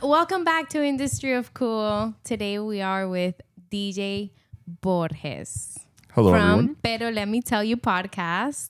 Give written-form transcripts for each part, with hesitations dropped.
Welcome back to Industry of Cool. Today we are with DJ Borges. Hello, from everyone. Pero Let Me Tell You podcast.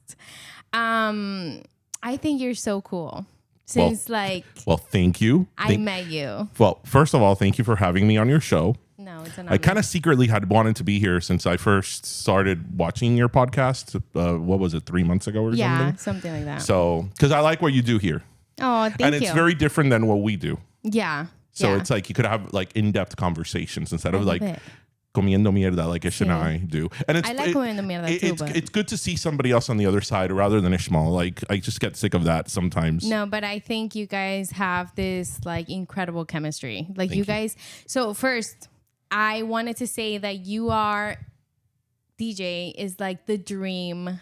I think you're so cool. Since Well, thank you. I met you. Well, first of all, thank you for having me on your show. No, it's an I kind of secretly had wanted to be here since I first started watching your podcast. What was it, 3 months ago or something? Yeah, something like that. So, because I like what you do here. Oh, thank and you. it's very different than what we do. Yeah. So yeah. it's like you could have like in-depth conversations instead of like it. comiendo mierda like Ish and I do. And it's I like comiendo mierda too, but it's good to see somebody else on the other side rather than Ishmael. Like I just get sick of that sometimes. No, but I think you guys have this like incredible chemistry. Like you guys. So first, I wanted to say that you are DJ is like the dream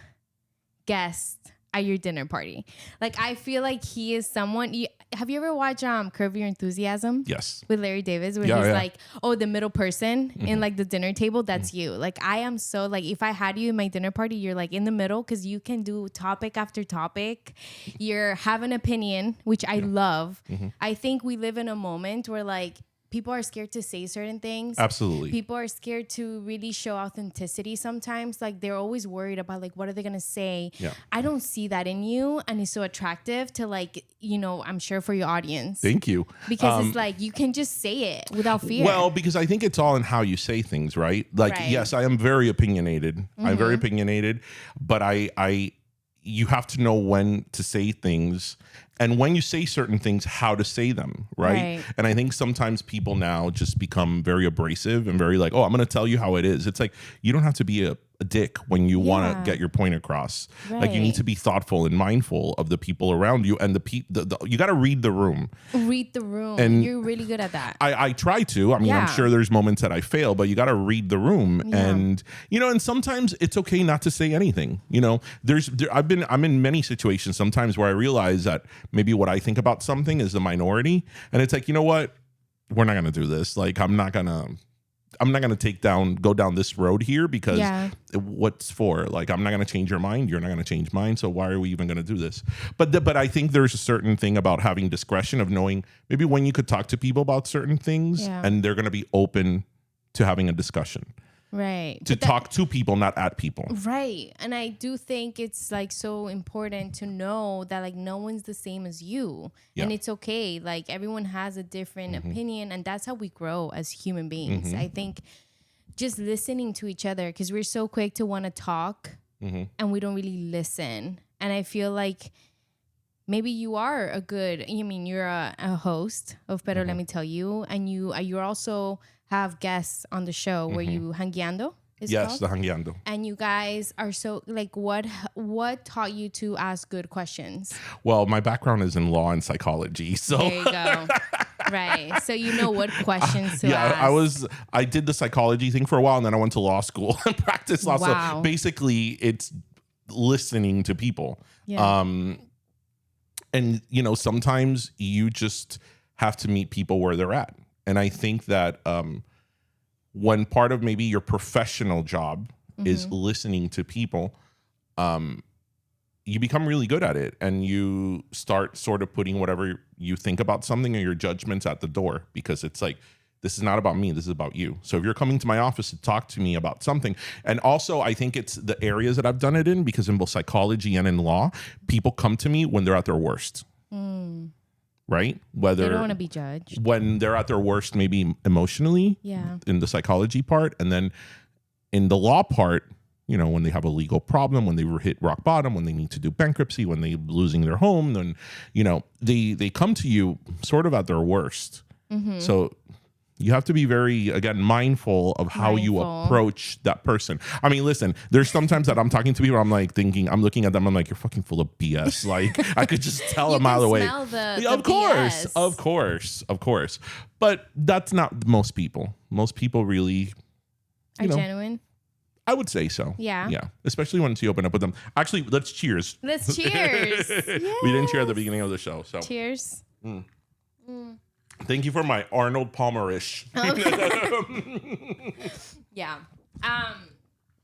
guest at your dinner party. Like I feel like he is someone. Have you ever watched Curb Your Enthusiasm? Yes. With Larry Davis, where he's like, oh, the middle person in like the dinner table, that's you. Like I am so like, if I had you in my dinner party, you're like in the middle because you can do topic after topic. You have an opinion, which I love. I think we live in a moment where like people are scared to say certain things. Absolutely. People are scared to really show authenticity sometimes. Like they're always worried about like, what are they going to say? Yeah. I don't see that in you. And it's so attractive to like, you know, I'm sure for your audience. Thank you. Because it's like, you can just say it without fear. Well, because I think it's all in how you say things, right? Like, Right. yes, I am very opinionated. I'm very opinionated, but you have to know when to say things and when you say certain things, how to say them, right? And I think sometimes people now just become very abrasive and very like, oh, I'm going to tell you how it is. It's like, you don't have to be a dick when you want to get your point across. Like you need to be thoughtful and mindful of the people around you and you got to read the room. Read the room. And you're really good at that. I try to. I mean, I'm sure there's moments that I fail, but you got to read the room. And, you know, and sometimes it's okay not to say anything. You know, I'm in many situations sometimes where I realize that maybe what I think about something is the minority. And it's like, you know what? We're not going to do this. Like, I'm not going to go down this road here because what's for? Like, I'm not going to change your mind. You're not going to change mine. So why are we even going to do this? But I think there's a certain thing about having discretion of knowing maybe when you could talk to people about certain things and they're going to be open to having a discussion. Right. To talk to people, not at people. Right. And I do think it's like so important to know that like no one's the same as you. Yeah. And it's okay. Like everyone has a different opinion and that's how we grow as human beings. I think just listening to each other because we're so quick to want to talk and we don't really listen. And I feel like maybe you are you're a host of Pero Let Me Tell You and you're also have guests on the show where you hangueando is yes, called? the hangueando. And you guys are so like what taught you to ask good questions? Well, my background is in law and psychology, so there you go. Right. So you know what questions to ask. I did the psychology thing for a while and then I went to law school and practiced law. Wow. So basically it's listening to people. Yeah. And you know, sometimes you just have to meet people where they're at. And I think that when part of maybe your professional job is listening to people, you become really good at it. And you start sort of putting whatever you think about something or your judgments at the door. Because it's like, this is not about me. This is about you. So if you're coming to my office to talk to me about something, and also I think it's the areas that I've done it in, because in both psychology and in law, people come to me when they're at their worst. Right? Whether they don't want to be judged. When they're at their worst, maybe emotionally, in the psychology part, and then in the law part, you know, when they have a legal problem, when they hit rock bottom, when they need to do bankruptcy, when they're losing their home, then, you know, they come to you sort of at their worst. So you have to be very, again, mindful of how you approach that person. I mean, listen, there's sometimes that I'm talking to people, I'm like thinking, I'm looking at them, I'm like, you're fucking full of BS. Like, I could just tell a mile away. Of course. But that's not most people. Most people really are genuine. I would say so. Yeah. Yeah. Especially once you open up with them. Actually, let's cheers. Let's cheers. We didn't cheer at the beginning of the show. So cheers. Thank you for my Arnold Palmer-ish. Yeah.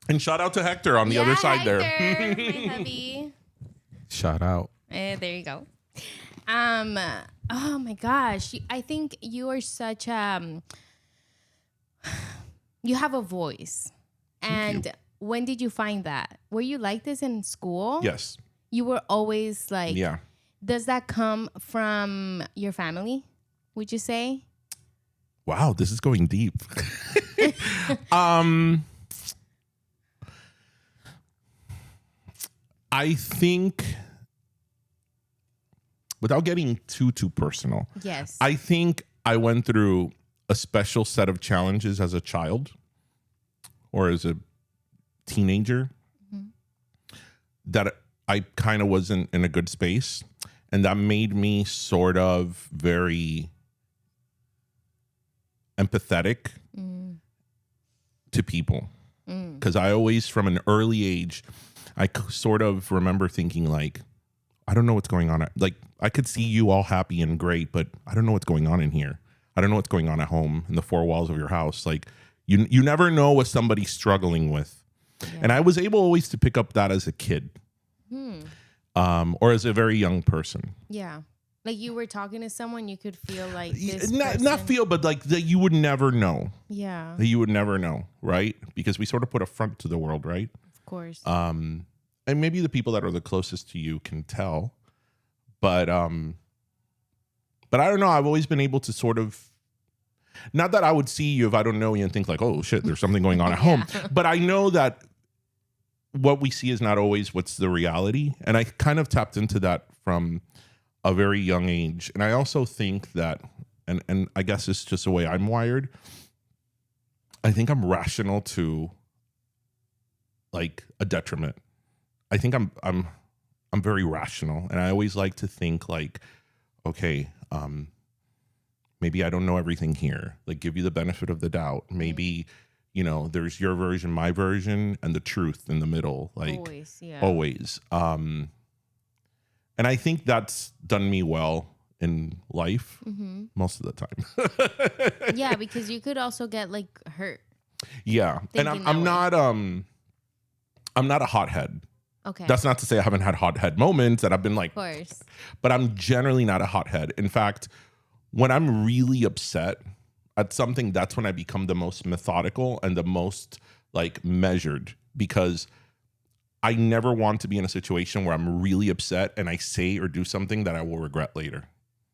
And shout out to Hector on the other side Hector, there. my hubby. Shout out. There you go. Oh my gosh. I think you are such you have a voice. Thank you. When did you find that? Were you like this in school? Yes. You were always like, Yeah. does that come from your family? Would you say? Wow, this is going deep. I think, without getting too personal, Yes. I think I went through a special set of challenges as a child or as a teenager that I kind of wasn't in a good space, and that made me sort of very empathetic to people, because I always, from an early age, sort of remember thinking like, I don't know what's going on. Like, I could see you all happy and great, but I don't know what's going on in here. I don't know what's going on at home in the four walls of your house. Like, you never know what somebody's struggling with. Yeah. And I was able always to pick up that as a kid, or as a very young person. Yeah. Like, you were talking to someone, you could feel like this not feel, but like that you would never know. Yeah. That you would never know, right? Because we sort of put a front to the world, right? Of course. And maybe the people that are the closest to you can tell, but I don't know. I've always been able to sort of, not that I would see you if I don't know you and think like, oh shit, there's something going on at home. But I know that what we see is not always what's the reality. And I kind of tapped into that from a very young age. And I also think that, and I guess it's just the way I'm wired, I think I'm rational to like a detriment. I think I'm very rational, and I always like to think like, okay, maybe I don't know everything here. Like, give you the benefit of the doubt. Maybe, there's your version, my version, and the truth in the middle. Like, always, yeah. Always. And I think that's done me well in life most of the time. Yeah, because you could also get like hurt. Yeah, and I'm not a hothead. Okay. That's not to say I haven't had hothead moments that I've been like, of course. But I'm generally not a hothead. In fact, when I'm really upset at something, that's when I become the most methodical and the most like measured, because I never want to be in a situation where I'm really upset and I say or do something that I will regret later.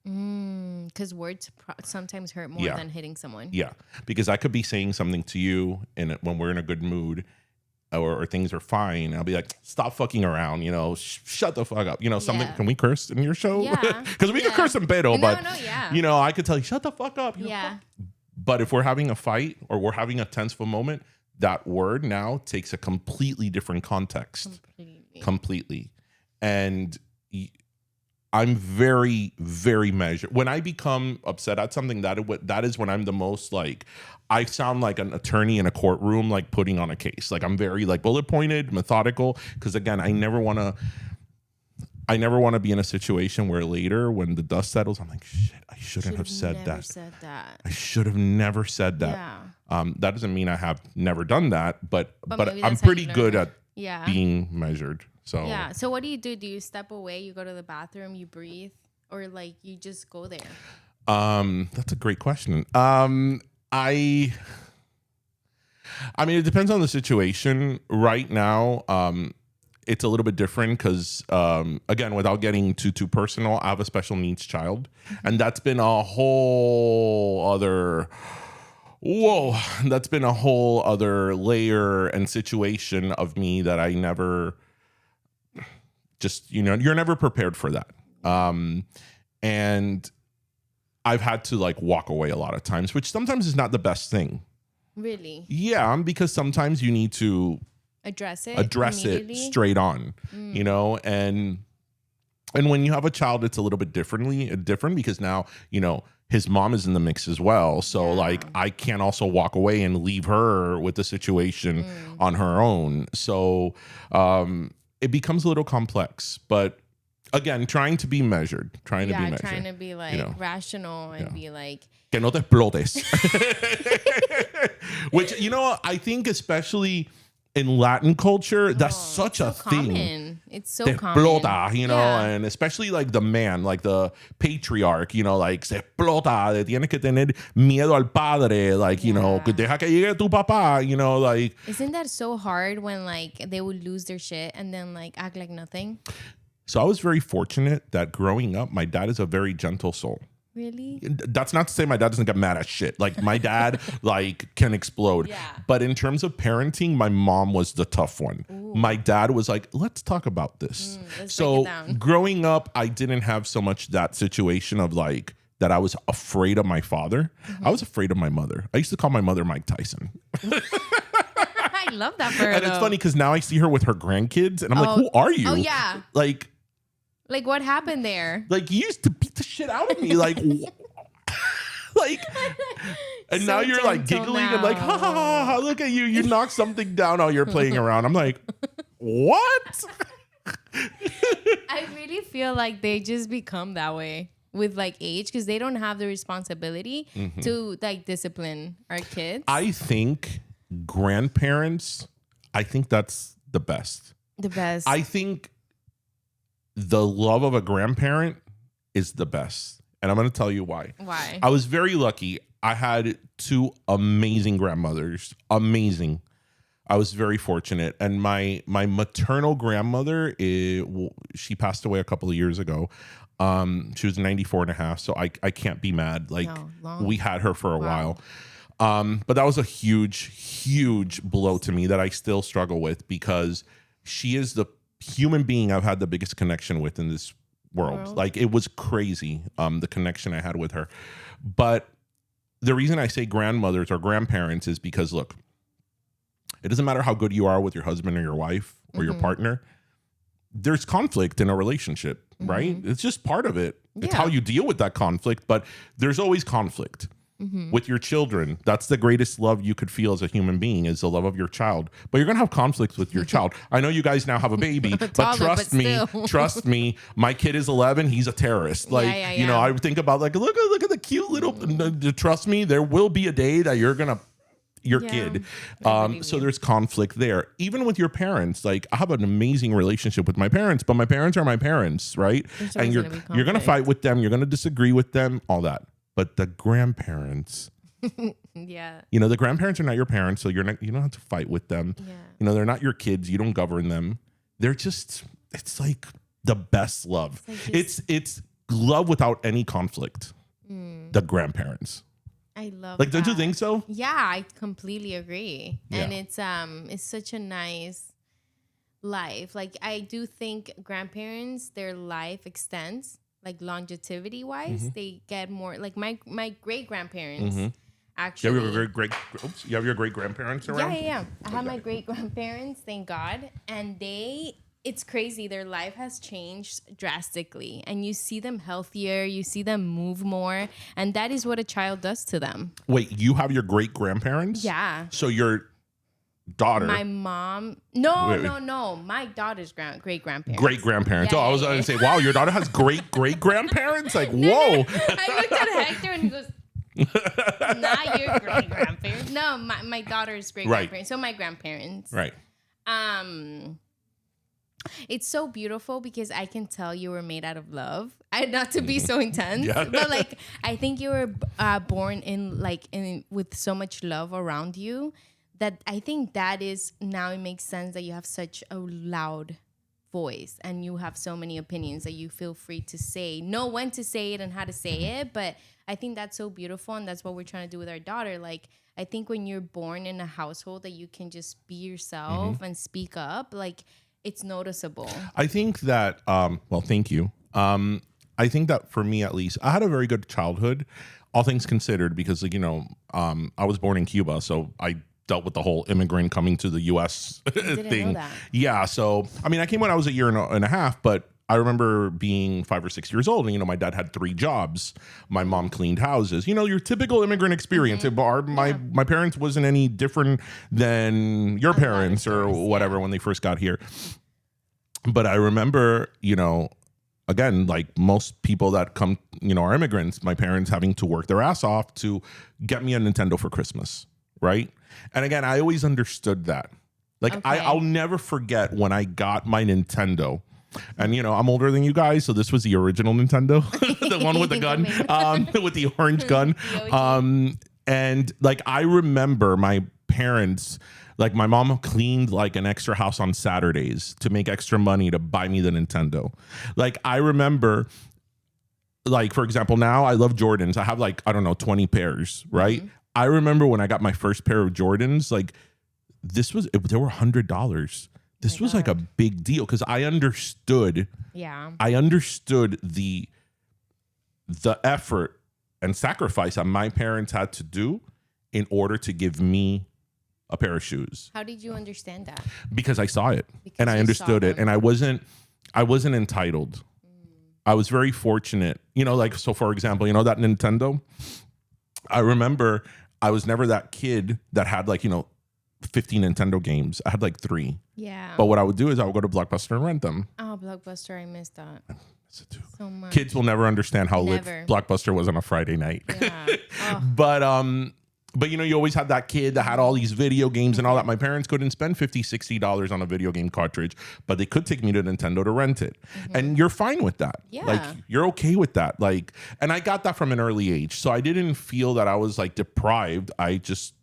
Because words sometimes hurt more than hitting someone. Yeah, because I could be saying something to you when we're in a good mood, or things are fine. I'll be like, stop fucking around, shut the fuck up. Something. Yeah. Can we curse in your show? Yeah. Because we can curse in pedo, but I could tell you, shut the fuck up. Yeah. But if we're having a fight or we're having a tenseful moment, that word now takes a completely different context. Completely. And I'm very, very measured. When I become upset at something, that is when I'm the most like, I sound like an attorney in a courtroom, like putting on a case. Like, I'm very like bullet pointed, methodical. Because again, I never want to be in a situation where later, when the dust settles, I'm like, shit, I shouldn't have said that. I should have never said that. Yeah. That doesn't mean I have never done that, but I'm pretty good at being measured. So yeah. So what do you do? Do you step away? You go to the bathroom? You breathe, or like you just go there? That's a great question. I mean, it depends on the situation. Right now, it's a little bit different because, again, without getting too personal, I have a special needs child, and that's been a whole other. That's been a whole other layer and situation of me that I never. Just, you're never prepared for that. And I've had to like walk away a lot of times, which sometimes is not the best thing. Really? Yeah, because sometimes you need to address it straight on, and when you have a child, it's a little bit different because now, his mom is in the mix as well. So like, I can't also walk away and leave her with the situation on her own. So, it becomes a little complex, but again, trying to be measured, trying to be like rational and be like, que no te explotes. Which, I think especially in Latin culture, that's such a thing. Common. It's so Te common. explota, you know, and especially like the man, like the patriarch, you know, like se explota, tienes que tener miedo al padre, like, you know, deja que llegue tu papá, you know, like. Isn't that so hard when like they would lose their shit and then like act like nothing? So I was very fortunate that growing up, my dad is a very gentle soul. Really? That's not to say my dad doesn't get mad at shit. Like my dad like can explode. Yeah. But in terms of parenting, my mom was the tough one. Ooh. My dad was like, let's talk about this. So growing up, I didn't have so much that situation of like that I was afraid of my father. I was afraid of my mother. I used to call my mother Mike Tyson. I love that for her. And it's funny because now I see her with her grandkids and I'm like, who are you? Oh, yeah. Like what happened there? Like you used to beat the shit out of me. Like, like, and so now you're like giggling and like, ha, ha ha ha, look at you. You knocked something down while you're playing around. I'm like, what? I really feel like they just become that way with like age because they don't have the responsibility to like discipline our kids. I think grandparents, I think that's the best. The best. I think the love of a grandparent is the best. And I'm going to tell you why. Why? I was very lucky. I had two amazing grandmothers. Amazing. I was very fortunate. And my maternal grandmother, she passed away a couple of years ago. She was 94 and a half. So I can't be mad. Like we had her for a while. But that was a huge, huge blow to me that I still struggle with because she is the human being I've had the biggest connection with in this world. Like it was crazy, the connection I had with her. But the reason I say grandmothers or grandparents is because look, it doesn't matter how good you are with your husband or your wife or your partner. There's conflict in a relationship, right? It's just part of it. It's how you deal with that conflict, but there's always conflict. With your children, that's the greatest love you could feel as a human being is the love of your child. But you're gonna have conflicts with your child. I know you guys now have a baby, but trust me, my kid is 11. He's a terrorist. Like you know, I think about like look at the cute little. Trust me, there will be a day that you're gonna. Your kid. So there's conflict there. Even with your parents, like I have an amazing relationship with my parents, but my parents are my parents, right? And you're gonna fight with them, you're gonna disagree with them, all that. But the grandparents, you know, the grandparents are not your parents, so you don't have to fight with them. You know, they're not your kids. You don't govern them. They're just, it's like the best love. It's love without any conflict. The grandparents. I love like, don't you think so? Yeah, I completely agree. And it's such a nice life. Like I do think grandparents, their life extends. Like longevity wise, they get more like my great grandparents. Actually, you have your great grandparents around. Yeah. I have my great grandparents, thank God, and it's crazy. Their life has changed drastically, and you see them healthier. You see them move more, and that is what a child does to them. Wait, you have your great grandparents? Yeah. So your daughter, my mom, no, my daughter's great grandparents. Great grandparents. I was going to say, wow, your daughter has great grandparents. Like, whoa. I looked at Hector and he goes, not your great grandparents. No, my daughter's great grandparents. So my grandparents. Right. It's so beautiful because I can tell you were made out of love. Not to be so intense, but like I think you were born in with so much love around you. That I think that is now it makes sense that you have such a loud voice and you have so many opinions that you feel free to know when to say it and how to say it. But I think that's so beautiful, and that's what we're trying to do with our daughter. Like I think when you're born in a household that you can just be yourself and speak up, like it's noticeable. I think that well, thank you. I think that for me at least, I had a very good childhood, all things considered, because like, you know, I was born in Cuba, so I dealt with the whole immigrant coming to the U.S. thing. Know that. Yeah. So, I mean, I came when I was a year and a half, but I remember being 5 or 6 years old and, you know, my dad had 3 jobs. My mom cleaned houses, you know, your typical immigrant experience. My parents wasn't any different than your parents or whatever when they first got here. But I remember, you know, again, like most people that come, you know, are immigrants, my parents having to work their ass off to get me a Nintendo for Christmas. Right. And again, I always understood that. Like Okay. I'll never forget when I got my Nintendo. And I'm older than you guys, so this was the original Nintendo, the one with the gun, with the orange gun. And like I remember my parents, like my mom cleaned like an extra house on Saturdays to make extra money to buy me the Nintendo. Like I remember, like for example, now I love Jordans. I have like, I don't know, 20 pairs, right? I remember when I got my first pair of Jordans, like they were $100. This was like a big deal because I understood the effort and sacrifice that my parents had to do in order to give me a pair of shoes. How did you understand that? Because I saw it and I understood it, and I wasn't entitled. I was very fortunate, like, so for example, that Nintendo, I remember I was never that kid that had like, 50 Nintendo games. I had like 3. Yeah. But what I would do is I would go to Blockbuster and rent them. Oh, Blockbuster, I missed that. So much. Kids will never understand how lit Blockbuster was on a Friday night. Yeah. But you always had that kid that had all these video games and all that. My parents couldn't spend $50, $60 on a video game cartridge, but they could take me to Nintendo to rent it. And you're fine with that. Yeah. Like you're okay with that. Like, and I got that from an early age. So I didn't feel that I was like deprived. I just,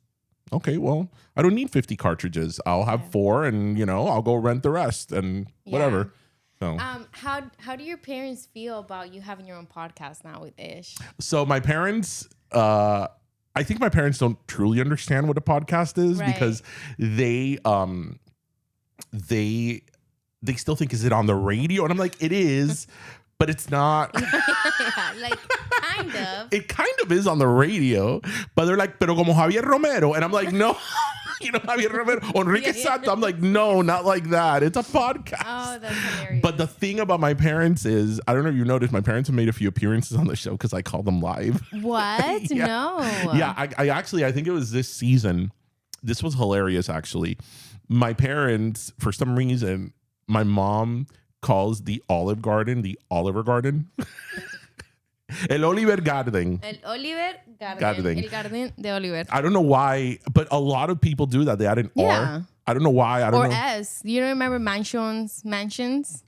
okay, well, I don't need 50 cartridges. I'll have 4 and, I'll go rent the rest and whatever. So, how do your parents feel about you having your own podcast now with Ish? So my parents, I think my parents don't truly understand what a podcast is because they still think, is it on the radio? And I'm like, it is, but it's not. Like kind of. It kind of is on the radio, but they're like, pero como Javier Romero. And I'm like, no. Javier Romero, Enrique Santo. I'm like, no, not like that. It's a podcast. Oh, that's hilarious. But the thing about my parents is, I don't know if you noticed, my parents have made a few appearances on the show because I call them live. What? No. Yeah, I think it was this season. This was hilarious, actually. My parents, for some reason, my mom calls the Olive Garden the Oliver Garden. El Oliver Garden. El Oliver Garden. El Garden de Oliver. I don't know why, but a lot of people do that. They add an R. I don't know why. I don't know. Or S. You don't remember mansions? Mansions.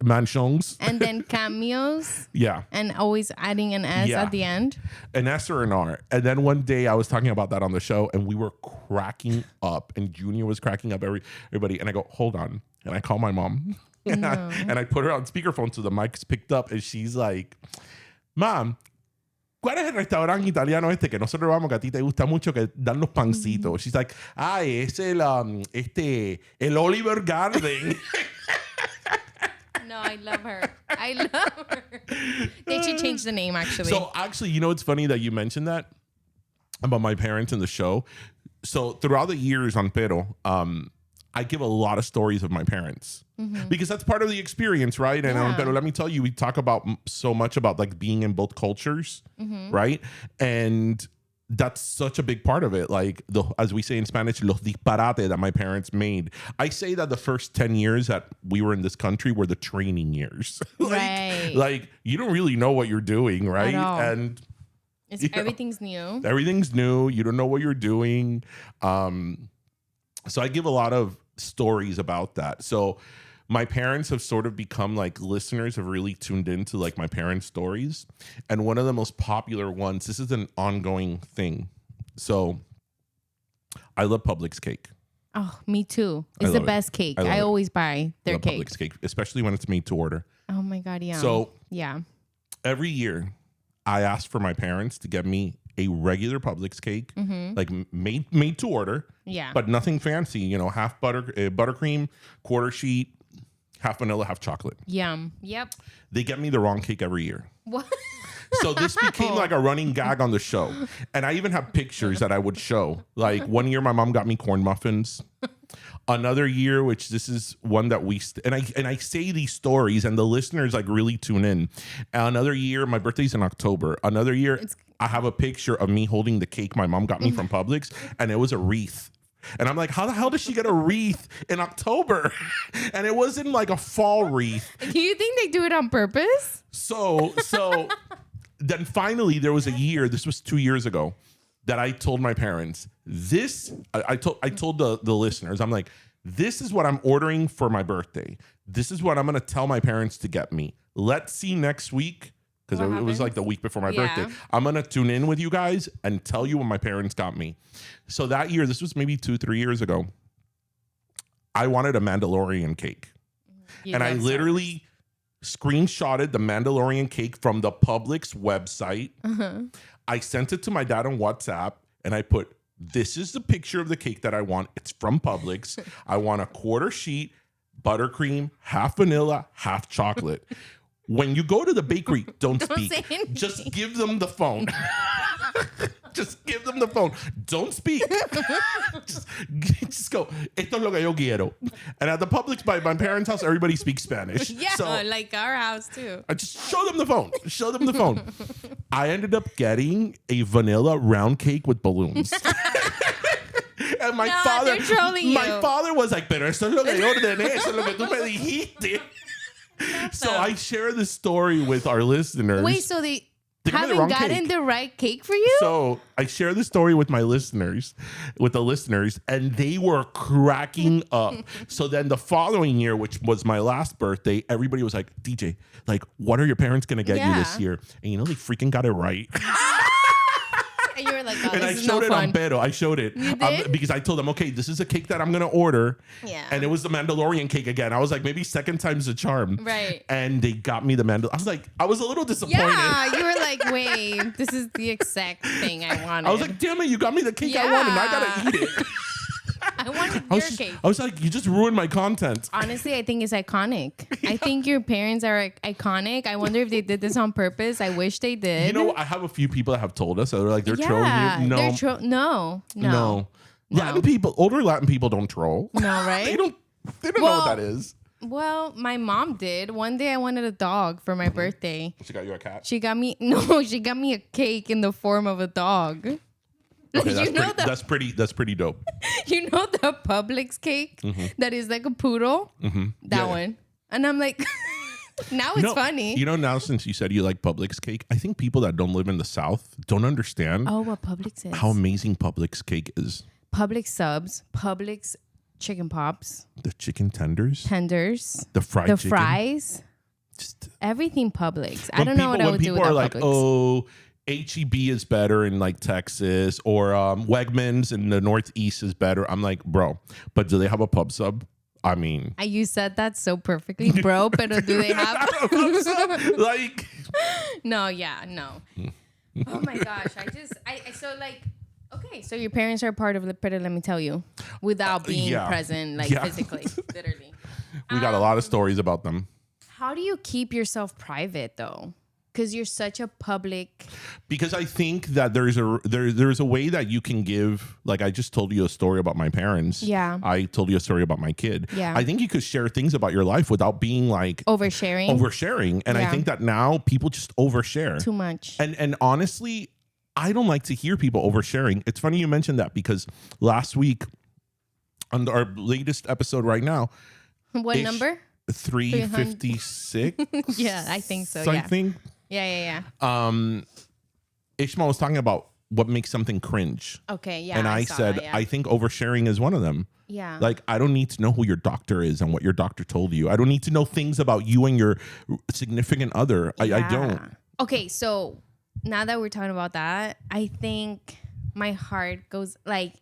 And then cameos. Yeah. And always adding an S at the end. An S or an R. And then one day I was talking about that on the show and we were cracking up and Junior was cracking up everybody. And I go, hold on. And I call my mom. And I put her on speakerphone so the mic's picked up and she's like, Mom, ¿cuál es el restaurante italiano este que nosotros vamos que a ti te gusta mucho que dan los pancitos? She's like, es el Oliver Garden. No, I love her. They should change the name, actually. So actually, it's funny that you mentioned that about my parents in the show. So throughout the years on Pero, I give a lot of stories of my parents because that's part of the experience, right? And Pero, let me tell you, we talk about so much about like being in both cultures, right? And that's such a big part of it. Like as we say in Spanish, los disparate that my parents made. I say that the first 10 years that we were in this country were the training years. Like you don't really know what you're doing, right? And everything's new. Everything's new. You don't know what you're doing. So I give a lot of stories about that. So my parents have sort of become like listeners, have really tuned into like my parents' stories. And one of the most popular ones, this is an ongoing thing. So I love Publix cake. Oh, me too. It's the best cake. I always buy their cake. Publix cake, especially when it's made to order. Oh my God, yeah. So yeah, every year I ask for my parents to get me a regular Publix cake, like made to order, but nothing fancy. Half buttercream, quarter sheet, half vanilla, half chocolate. Yum. Yep. They get me the wrong cake every year. What? So this became like a running gag on the show, and I even have pictures that I would show. Like one year, my mom got me corn muffins. Another year, which this is one that and I say these stories, and the listeners like really tune in. Another year, my birthday's in October. Another year, I have a picture of me holding the cake my mom got me from Publix, and it was a wreath. And I'm like, how the hell does she get a wreath in October? And it wasn't like a fall wreath. Do you think they do it on purpose? So then finally there was a year, this was 2 years ago, that I told my parents, I told the listeners, I'm like, This is what I'm ordering for my birthday. This is what I'm going to tell my parents to get me. Let's see next week. Because it was like the week before my birthday. I'm going to tune in with you guys and tell you what my parents got me. So that year, this was maybe 2-3 years ago, I wanted a Mandalorian cake. And I literally screenshotted the Mandalorian cake from the Publix website. I sent it to my dad on WhatsApp and I put, this is the picture of the cake that I want. It's from Publix. I want a quarter sheet, buttercream, half vanilla, half chocolate. When you go to the bakery, don't speak. Just give them the phone. Just give them the phone. Don't speak. just go, esto es lo que yo quiero. And at the Publix by my parents' house, everybody speaks Spanish. Yeah, so like our house too. I just show them the phone. Show them the phone. I ended up getting a vanilla round cake with balloons. And my father was like, pero esto es lo que yo ordené, eso es lo que tú me dijiste. So I share this story with our listeners. Wait, so they haven't gotten the right cake for you? So I share the story with my listeners, and they were cracking up. So then the following year, which was my last birthday, everybody was like, DJ, like, what are your parents going to get you this year? And they freaking got it right. And you were like, oh, and I showed it on Pero. I showed it. You did? Because I told them, okay, this is a cake that I'm going to order. Yeah. And it was the Mandalorian cake again. I was like, maybe second time's the charm. Right. And they got me the Mandalorian. I was a little disappointed. Yeah, you were like, wait, this is the exact thing I wanted. I was like, damn it, you got me the cake I wanted and I got to eat it. I wanted your cake. I was like, you just ruined my content. Honestly, I think it's iconic. Yeah. I think your parents are iconic. I wonder if they did this on purpose. I wish they did. You know, I have a few people that have told us that they're like, they're trolling you. No. No. Latin people, older Latin people don't troll. No, right? They don't know what that is. Well, my mom did. One day I wanted a dog for my birthday. She got you a cat? She got me a cake in the form of a dog. Okay, that's pretty dope. You know the Publix cake that is like a poodle? That one. And I'm like, now it's funny. You know, now since you said you like Publix cake, I think people that don't live in the South don't understand what Publix is. How amazing Publix cake is. Publix subs, Publix chicken pops. The chicken tenders. The chicken. Fries. Just everything Publix. I don't know what I would do without Publix. People are like, oh, H-E-B is better in like Texas, or Wegmans in the Northeast is better. I'm like, bro, but do they have a pub sub? I mean, you said that so perfectly, bro. But do they have a pub sub? Like, no. Oh my gosh, okay. So your parents are part of the Pero, let me tell you, without being present, like physically, literally. We got a lot of stories about them. How do you keep yourself private though? Because you're such a public. Because I think that there's a way that you can give. Like I just told you a story about my parents. Yeah. I told you a story about my kid. Yeah. I think you could share things about your life without being like oversharing. And I think that now people just overshare too much. And honestly, I don't like to hear people oversharing. It's funny you mentioned that because last week on our latest episode right now. What number? 356. Yeah, I think so. Something. Yeah. Ishmael was talking about what makes something cringe. Okay, yeah. And I said, I think oversharing is one of them. Yeah. Like, I don't need to know who your doctor is and what your doctor told you. I don't need to know things about you and your significant other. I don't. Okay, so now that we're talking about that, I think my heart goes like,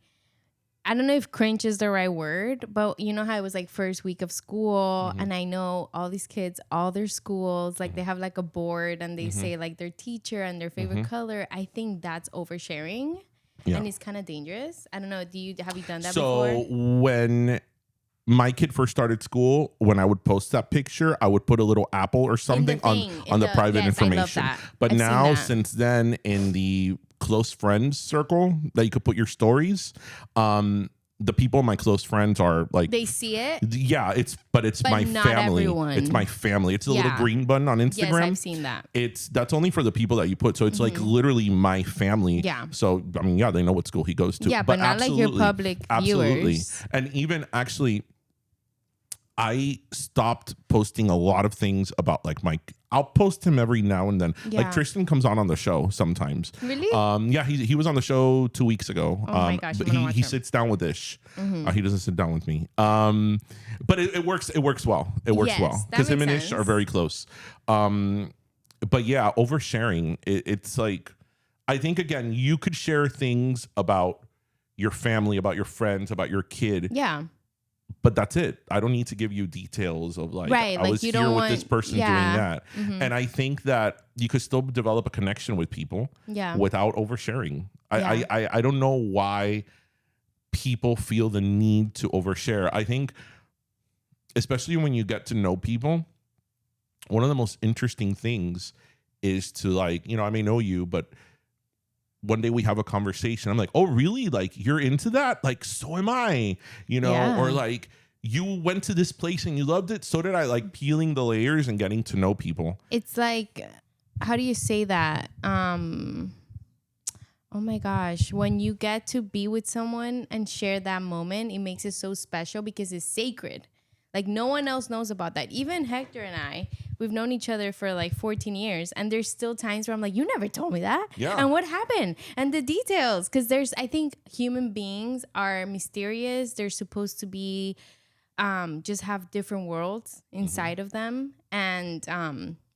I don't know if cringe is the right word, but you know how it was like first week of school and I know all these kids, all their schools, like they have like a board and they say like their teacher and their favorite color. I think that's oversharing and it's kind of dangerous. I don't know. Have you done that before? So when my kid first started school, when I would post that picture, I would put a little apple or something on the private information. I love that. But now since then in the close friends circle that you could put your stories, the people my close friends are like, they see it. Yeah, it's my family. Everyone. It's my family. It's a little green button on Instagram. Yes, I've seen that. That's only for the people that you put. So it's like literally my family. Yeah. So I mean, they know what school he goes to. Yeah, but not like your public viewers. And even actually, I stopped posting a lot of things about like I'll post him every now and then. Yeah. Like Tristan comes on the show sometimes. Really? Yeah, he was on the show 2 weeks ago. Oh my gosh, but he sits down with Ish. He doesn't sit down with me. But it works. It works well. It works well because him and Ish are very close. But yeah, oversharing. It's like, I think again, you could share things about your family, about your friends, about your kid. Yeah. But that's it. I don't need to give you details of like, right, I was here with this person doing that. Mm-hmm. And I think that you could still develop a connection with people without oversharing. I don't know why people feel the need to overshare. I think, especially when you get to know people, one of the most interesting things is to like, you know, I may know you, but one day we have a conversation. I'm like, oh, really? Like, you're into that? Like, so am I, you know, or like, you went to this place and you loved it. So did I. Like peeling the layers and getting to know people. It's like, how do you say that? Oh my gosh. When you get to be with someone and share that moment, it makes it so special because it's sacred. Like no one else knows about that. Even Hector and I, we've known each other for like 14 years. And there's still times where I'm like, you never told me that. Yeah. And what happened? And the details. Because I think human beings are mysterious. They're supposed to be, just have different worlds inside of them. And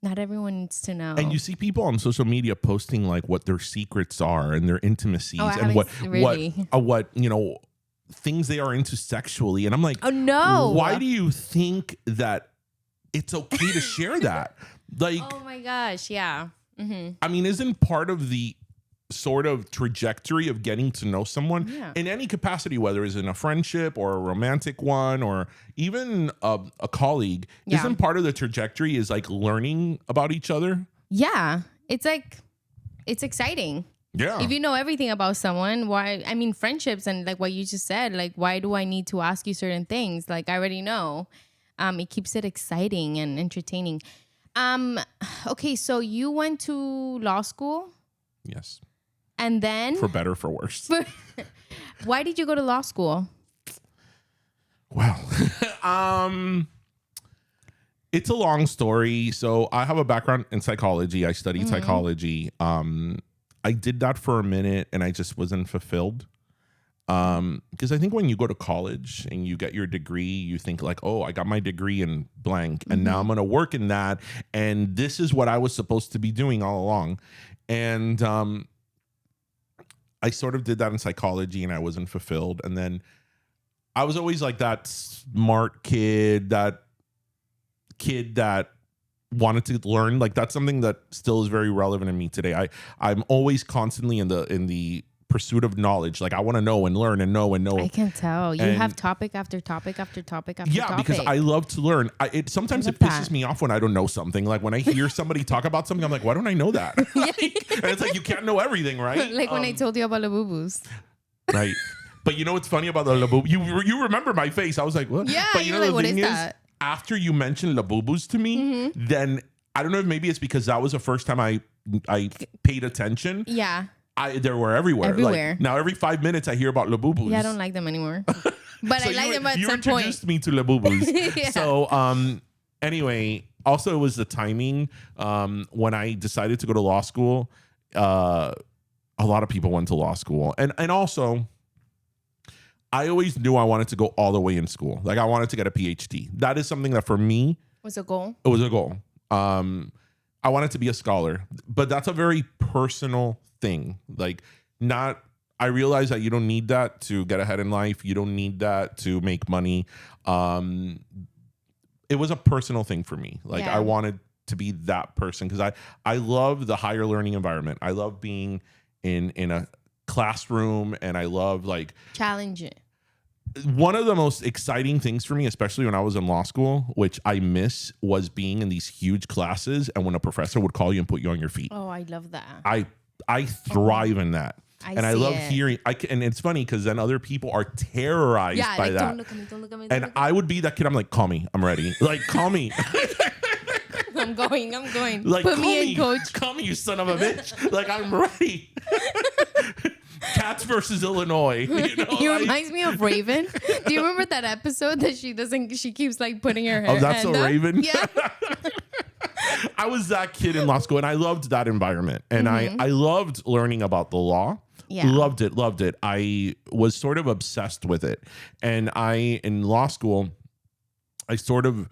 not everyone needs to know. And you see people on social media posting like what their secrets are and their intimacies and what, you know, things they are into sexually. And I'm like, oh no, why do you think that it's okay to share that? Like, oh my gosh, yeah. Mm-hmm. I mean, isn't part of the sort of trajectory of getting to know someone in any capacity, whether it's in a friendship or a romantic one or even a colleague, isn't part of the trajectory is like learning about each other? Yeah, it's like, it's exciting. Yeah. If you know everything about someone, why? I mean, friendships and like what you just said, like, why do I need to ask you certain things? Like, I already know. It keeps it exciting and entertaining. Okay, so you went to law school? Yes. And then? For better, for worse. Why did you go to law school? Well, it's a long story. So I have a background in psychology. I studied psychology. I did that for a minute and I just wasn't fulfilled. Because I think when you go to college and you get your degree, you think like, oh, I got my degree in blank and now I'm going to work in that. And this is what I was supposed to be doing all along. And I sort of did that in psychology and I wasn't fulfilled. And then I was always like that smart kid that wanted to learn. Like that's something that still is very relevant in me today. I'm always constantly in the pursuit of knowledge. Like I want to know and learn and know and know. I can tell you have topic after topic after topic after topic. Yeah, because I love to learn. Sometimes it pisses me off when I don't know something. Like when I hear somebody talk about something, I'm like, why don't I know that? And it's like you can't know everything, right? Like when I told you about Labubus. Right. But you know what's funny about the Labubu? You remember my face. I was like, what? Yeah, but you know like, the what thing is that? After you mentioned Labubus to me, then I don't know if maybe it's because that was the first time I paid attention. Yeah. They were everywhere. Like, now every 5 minutes I hear about Labubus. Yeah, I don't like them anymore. But so I like them at some point. You introduced me to Labubus. Yeah. So anyway, also it was the timing. When I decided to go to law school, a lot of people went to law school. And also I always knew I wanted to go all the way in school. Like I wanted to get a PhD. That is something that for me was a goal. It was a goal. I wanted to be a scholar, but that's a very personal thing. Like I realize that you don't need that to get ahead in life. You don't need that to make money. It was a personal thing for me. Like I wanted to be that person because I love the higher learning environment. I love being in a classroom and I love like challenging. One of the most exciting things for me, especially when I was in law school, which I miss, was being in these huge classes and when a professor would call you and put you on your feet. Oh, I love that. I thrive in that. I love hearing. And it's funny because then other people are terrorized by that. Don't look at me. And I would be that kid. I'm like, call me. I'm ready. Like, call me. I'm going. Like, put me in, coach. Call me, you son of a bitch. Like, I'm ready. Cats versus Illinois. You know, he reminds me of Raven. Do you remember that episode that she keeps like putting her hand up? Oh, that's a Raven? Yeah. I was that kid in law school, and I loved that environment, and I loved learning about the law. Yeah. Loved it. I was sort of obsessed with it, and in law school, I sort of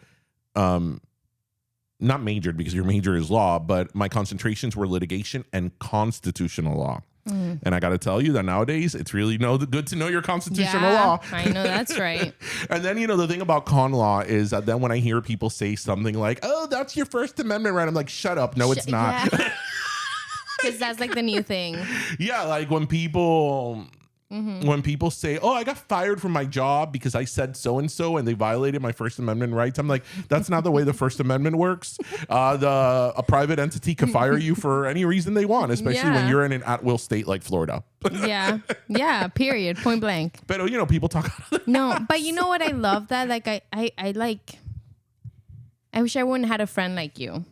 not majored, because your major is law, but my concentrations were litigation and constitutional law. And I got to tell you that nowadays it's really good to know your constitutional law. I know that's right. And then, the thing about con law is that then when I hear people say something like, oh, that's your First Amendment right, I'm like, shut up. No, it's not. Because that's like the new thing. Yeah, like when people say, oh, I got fired from my job because I said so-and-so and they violated my First Amendment rights. I'm like, that's not the way the First Amendment works. A private entity can fire you for any reason they want, especially when you're in an at-will state like Florida. Yeah, period, point blank. But, people talk. No, but you know what? I love that. Like, I wish I wouldn't had a friend like you.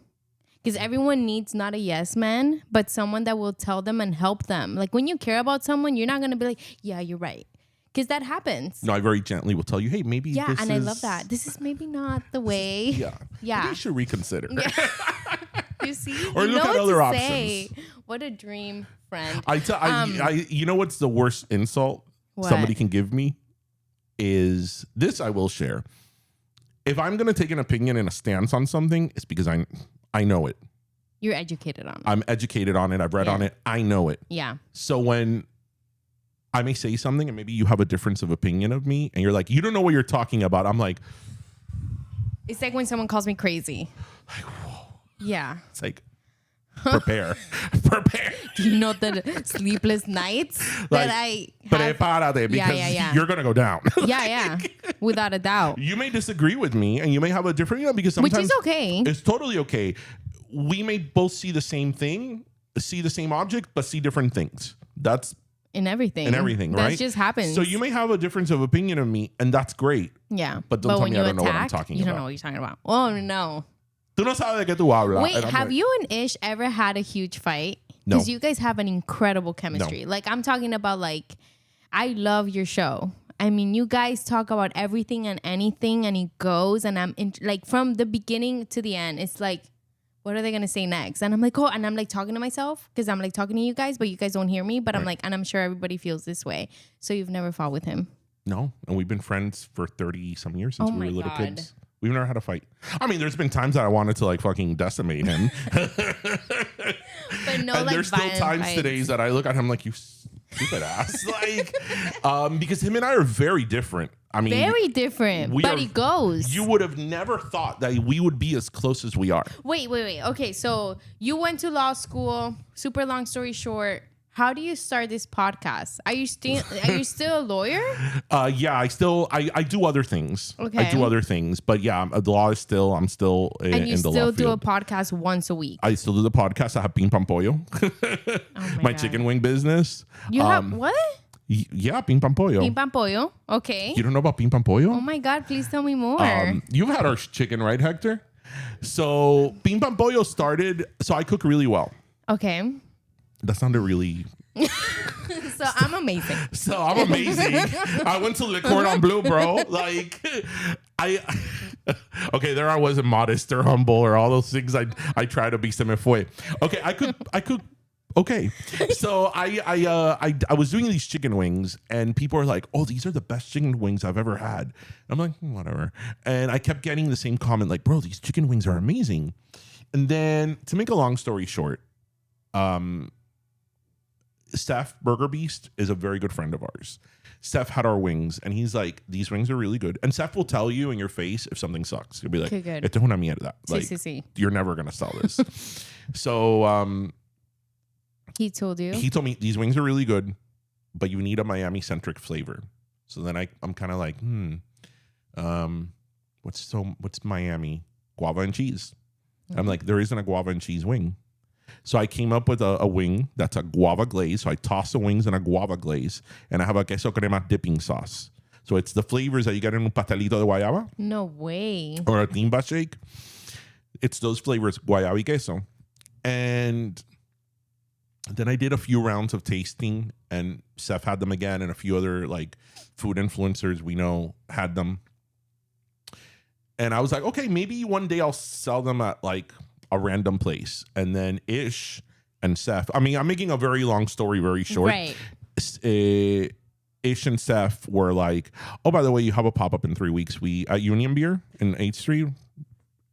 Because everyone needs not a yes man, but someone that will tell them and help them. Like when you care about someone, you're not going to be like, yeah, you're right. Because that happens. No, I very gently will tell you, hey, maybe this is... I love that. This is maybe not the way. Yeah. Maybe you should reconsider. Yeah. You see? Or look at other options. What a dream friend. You know what's the worst insult somebody can give me? Is this I will share. If I'm going to take an opinion and a stance on something, it's because I know it. You're educated on it. I'm educated on it. I've read on it. I know it. Yeah. So when I may say something and maybe you have a difference of opinion of me and you're like, you don't know what you're talking about. I'm like. It's like when someone calls me crazy. Like, whoa. Yeah. It's like, prepare. Do you know the sleepless nights that I have? Prepárate, because you're going to go down. Yeah. Without a doubt. You may disagree with me and you may have a different, because sometimes. Which is okay. It's totally okay. We may both see the same thing, see the same object, but see different things. That's in everything, right? That just happens. So you may have a difference of opinion of me, and that's great. Yeah. But don't tell me I don't know what I'm talking about. You don't know what you're talking about. Oh, no. Tú no sabes de qué tú hablas. Wait, have you and Ish ever had a huge fight? No. Because you guys have an incredible chemistry. No. Like, I'm talking about, like, I love your show. I mean, you guys talk about everything and anything, and it goes, and like, from the beginning to the end, it's like, what are they going to say next? And I'm like, oh, and I'm like talking to myself because I'm like talking to you guys, but you guys don't hear me. But I'm like, and I'm sure everybody feels this way. So you've never fought with him? No. And we've been friends for 30 some years since we were little kids. We've never had a fight. I mean, there's been times that I wanted to like fucking decimate him. But no, and like, there's still times today that I look at him like, you stupid ass. Like, because him and I are very different. I mean, very different, but it goes. You would have never thought that we would be as close as we are. Wait. Okay, so you went to law school. Super long story short, how do you start this podcast? Are you still a lawyer? Yeah, I do other things. Okay. I do other things, but yeah, the law is still, I'm still in the law field. And you still do a podcast once a week? I still do the podcast. I have Ping Pam Pollo, my chicken wing business. You have what? Yeah, Ping Pam Pollo. Ping Pam Pollo. Okay. You don't know about Ping Pam Pollo? Oh my God, please tell me more. You've had our chicken, right, Hector? So Ping Pam Pollo started, so I cook really well. Okay. That sounded really... So I'm amazing. I went to Le Cordon Bleu, bro. Like, okay, there I wasn't modest or humble or all those things. I try to be se me fue. Okay, I could. Okay, so I was doing these chicken wings, and people are like, "Oh, these are the best chicken wings I've ever had." I'm like, whatever, and I kept getting the same comment, like, "Bro, these chicken wings are amazing." And then, to make a long story short, Steph Burger Beast is a very good friend of ours. Steph had our wings, and he's like, "These wings are really good." And Steph will tell you in your face if something sucks. He'll be like, "Esto es una mierda. Like, you're never gonna sell this." So, he told you. He told me these wings are really good, but you need a Miami centric flavor. So then I'm kind of like, what's Miami? Guava and cheese. Mm-hmm. I'm like, there isn't a guava and cheese wing. So I came up with a wing that's a guava glaze. So I toss the wings in a guava glaze, and I have a queso crema dipping sauce. So it's the flavors that you get in un pastelito de guayaba. No way. Or a timba shake. It's those flavors, guayaba y queso. And then I did a few rounds of tasting, and Seth had them again, and a few other like food influencers we know had them. And I was like, okay, maybe one day I'll sell them at like a random place, and then Ish and Seth. I mean, I'm making a very long story very short. Right. Ish and Seth were like, "Oh, by the way, you have a pop up in 3 weeks. We at Union Beer in 8th Street."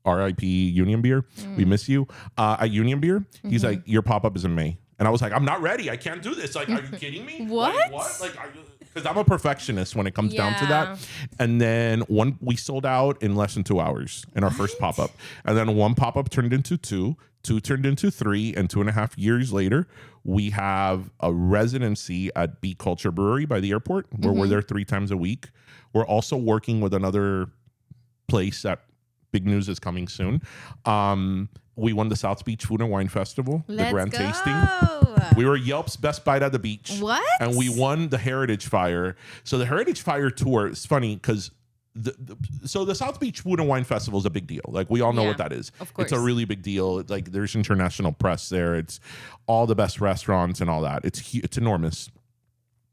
RIP Union Beer. We miss you. At Union Beer, he's like, your pop up is in May. And I was like, I'm not ready. I can't do this. Like, are you kidding me? What? Like, what? Like, because I'm a perfectionist when it comes down to that. And then we sold out in less than 2 hours in our first pop up. And then one pop up turned into two turned into 3, and 2.5 years later, we have a residency at Bee Culture Brewery by the airport, where we're there 3 times a week. We're also working with another place that big news is coming soon. We won the South Beach Food and Wine Festival, the Grand Tasting. We were Yelp's best bite at the beach. What? And we won the Heritage Fire. So the Heritage Fire tour is funny because the South Beach Food and Wine Festival is a big deal. Like, we all know what that is. Of course. It's a really big deal. Like, there's international press there. It's all the best restaurants and all that. It's enormous.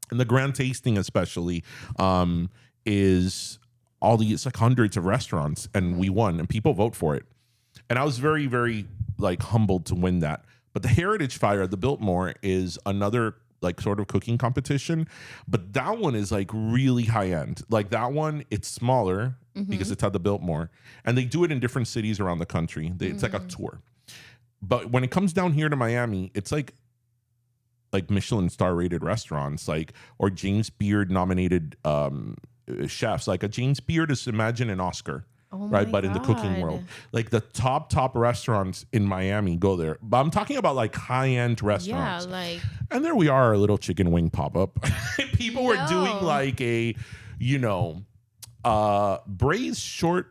And the Grand Tasting especially is all these, like, hundreds of restaurants, and we won, and people vote for it. And I was very, very, like, humbled to win that. But the Heritage Fire at the Biltmore is another, like, sort of cooking competition, but that one is, like, really high end. Like, that one, it's smaller because it's at the Biltmore, and they do it in different cities around the country. It's like a tour. But when it comes down here to Miami, it's like Michelin star rated restaurants, like, or James Beard nominated chefs. Like, a James Beard is, imagine an Oscar. Right, but in the cooking world, like, the top restaurants in Miami go there. But I'm talking about, like, high end restaurants. Yeah, like, and there we are, our little chicken wing pop up. People were doing, like, a, braised short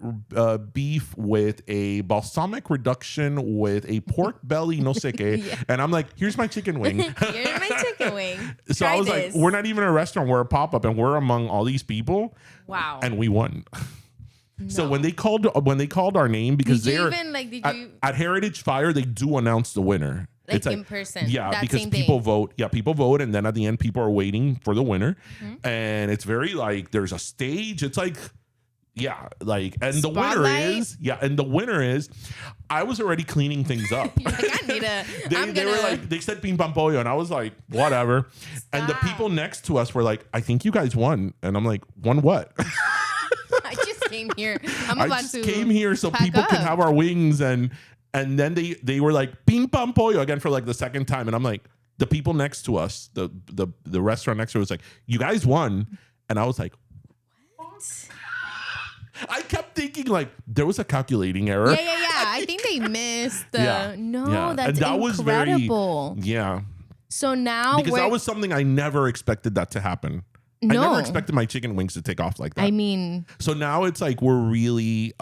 beef with a balsamic reduction with a pork belly, no sé qué. And I'm like, here's my chicken wing. Here's my chicken wing. So I was like, we're not even a restaurant, we're a pop up, and we're among all these people. Wow. And we won. No. So when they called our name, because at Heritage Fire, they do announce the winner. Like, it's in person. Yeah, because people vote. Yeah, people vote, and then at the end, people are waiting for the winner. And it's very, like, there's a stage. It's like, yeah, like, and Spotlight. the winner is, I was already cleaning things up. You're like, I need a. They were like, they said ping pong pollo, and I was like, whatever. And the people next to us were like, I think you guys won, and I'm like, won what? I just came here. I just came here so people can have our wings, and then they were like ping pong pollo again for, like, the second time, and I'm like, the people next to us, the restaurant next to us was like, you guys won, and I was like, what? I kept thinking, like, there was a calculating error. Yeah. I think they missed the that's and that incredible. Was very, So now, because that was something I never expected that to happen. No. I never expected my chicken wings to take off like that. I mean, so now it's like we're really.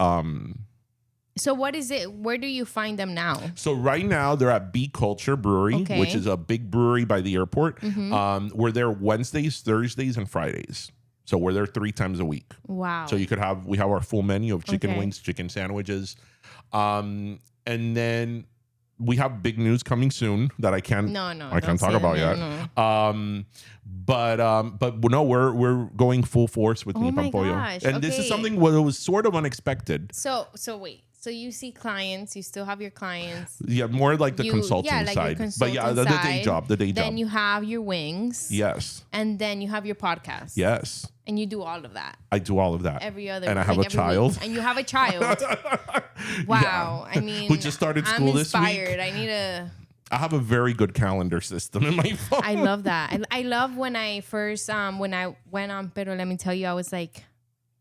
So what is it? Where do you find them now? So right now they're at Bee Culture Brewery, which is a big brewery by the airport. We're there Wednesdays, Thursdays, and Fridays. So we're there 3 times a week. Wow. So we have our full menu of chicken wings, chicken sandwiches, and then we have big news coming soon that I can't talk about yet. No. But no, we're going full force with Mi Pan Pollo. And this is something that was sort of unexpected. So wait. So you see clients, you still have your clients. Yeah, more like the consulting side. But the day job. Then you have your wings. Yes. And then you have your podcast. Yes. And you do all of that. I do all of that. Every other And I have a child. Week. And you have a child. Wow. Yeah. I mean, who just started school this week. I'm inspired. I need a... I have a very good calendar system in my phone. I love that. I love when I first, when I went on, pero let me tell you, I was like,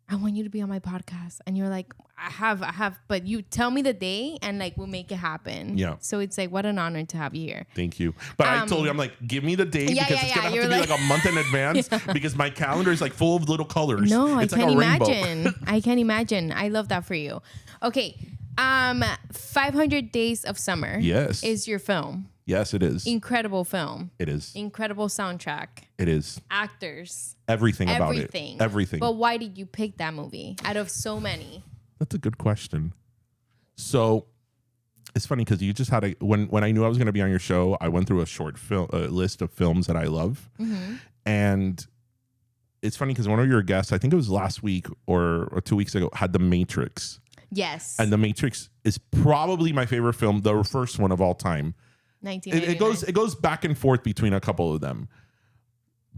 I want you to be on my podcast. And you're like, I have, but you tell me the day and, like, we'll make it happen. Yeah. So it's like, what an honor to have you here. Thank you. But I told you, I'm like, give me the day because it's going to have to be like a month in advance because my calendar is, like, full of little colors. No, it's I can't imagine. I can't imagine. I love that for you. Okay. 500 Days of Summer. Yes. Is your film. Yes, it is. Incredible film. It is. Incredible soundtrack. It is. Actors. Everything about it. Everything. But why did you pick that movie out of so many? That's a good question. So it's funny because you just had when I knew I was going to be on your show, I went through a short film list of films that I love. And it's funny because one of your guests, I think it was last week or 2 weeks ago, had The Matrix. Yes. And The Matrix is probably my favorite film, the first one of all time. 1989. It goes back and forth between a couple of them.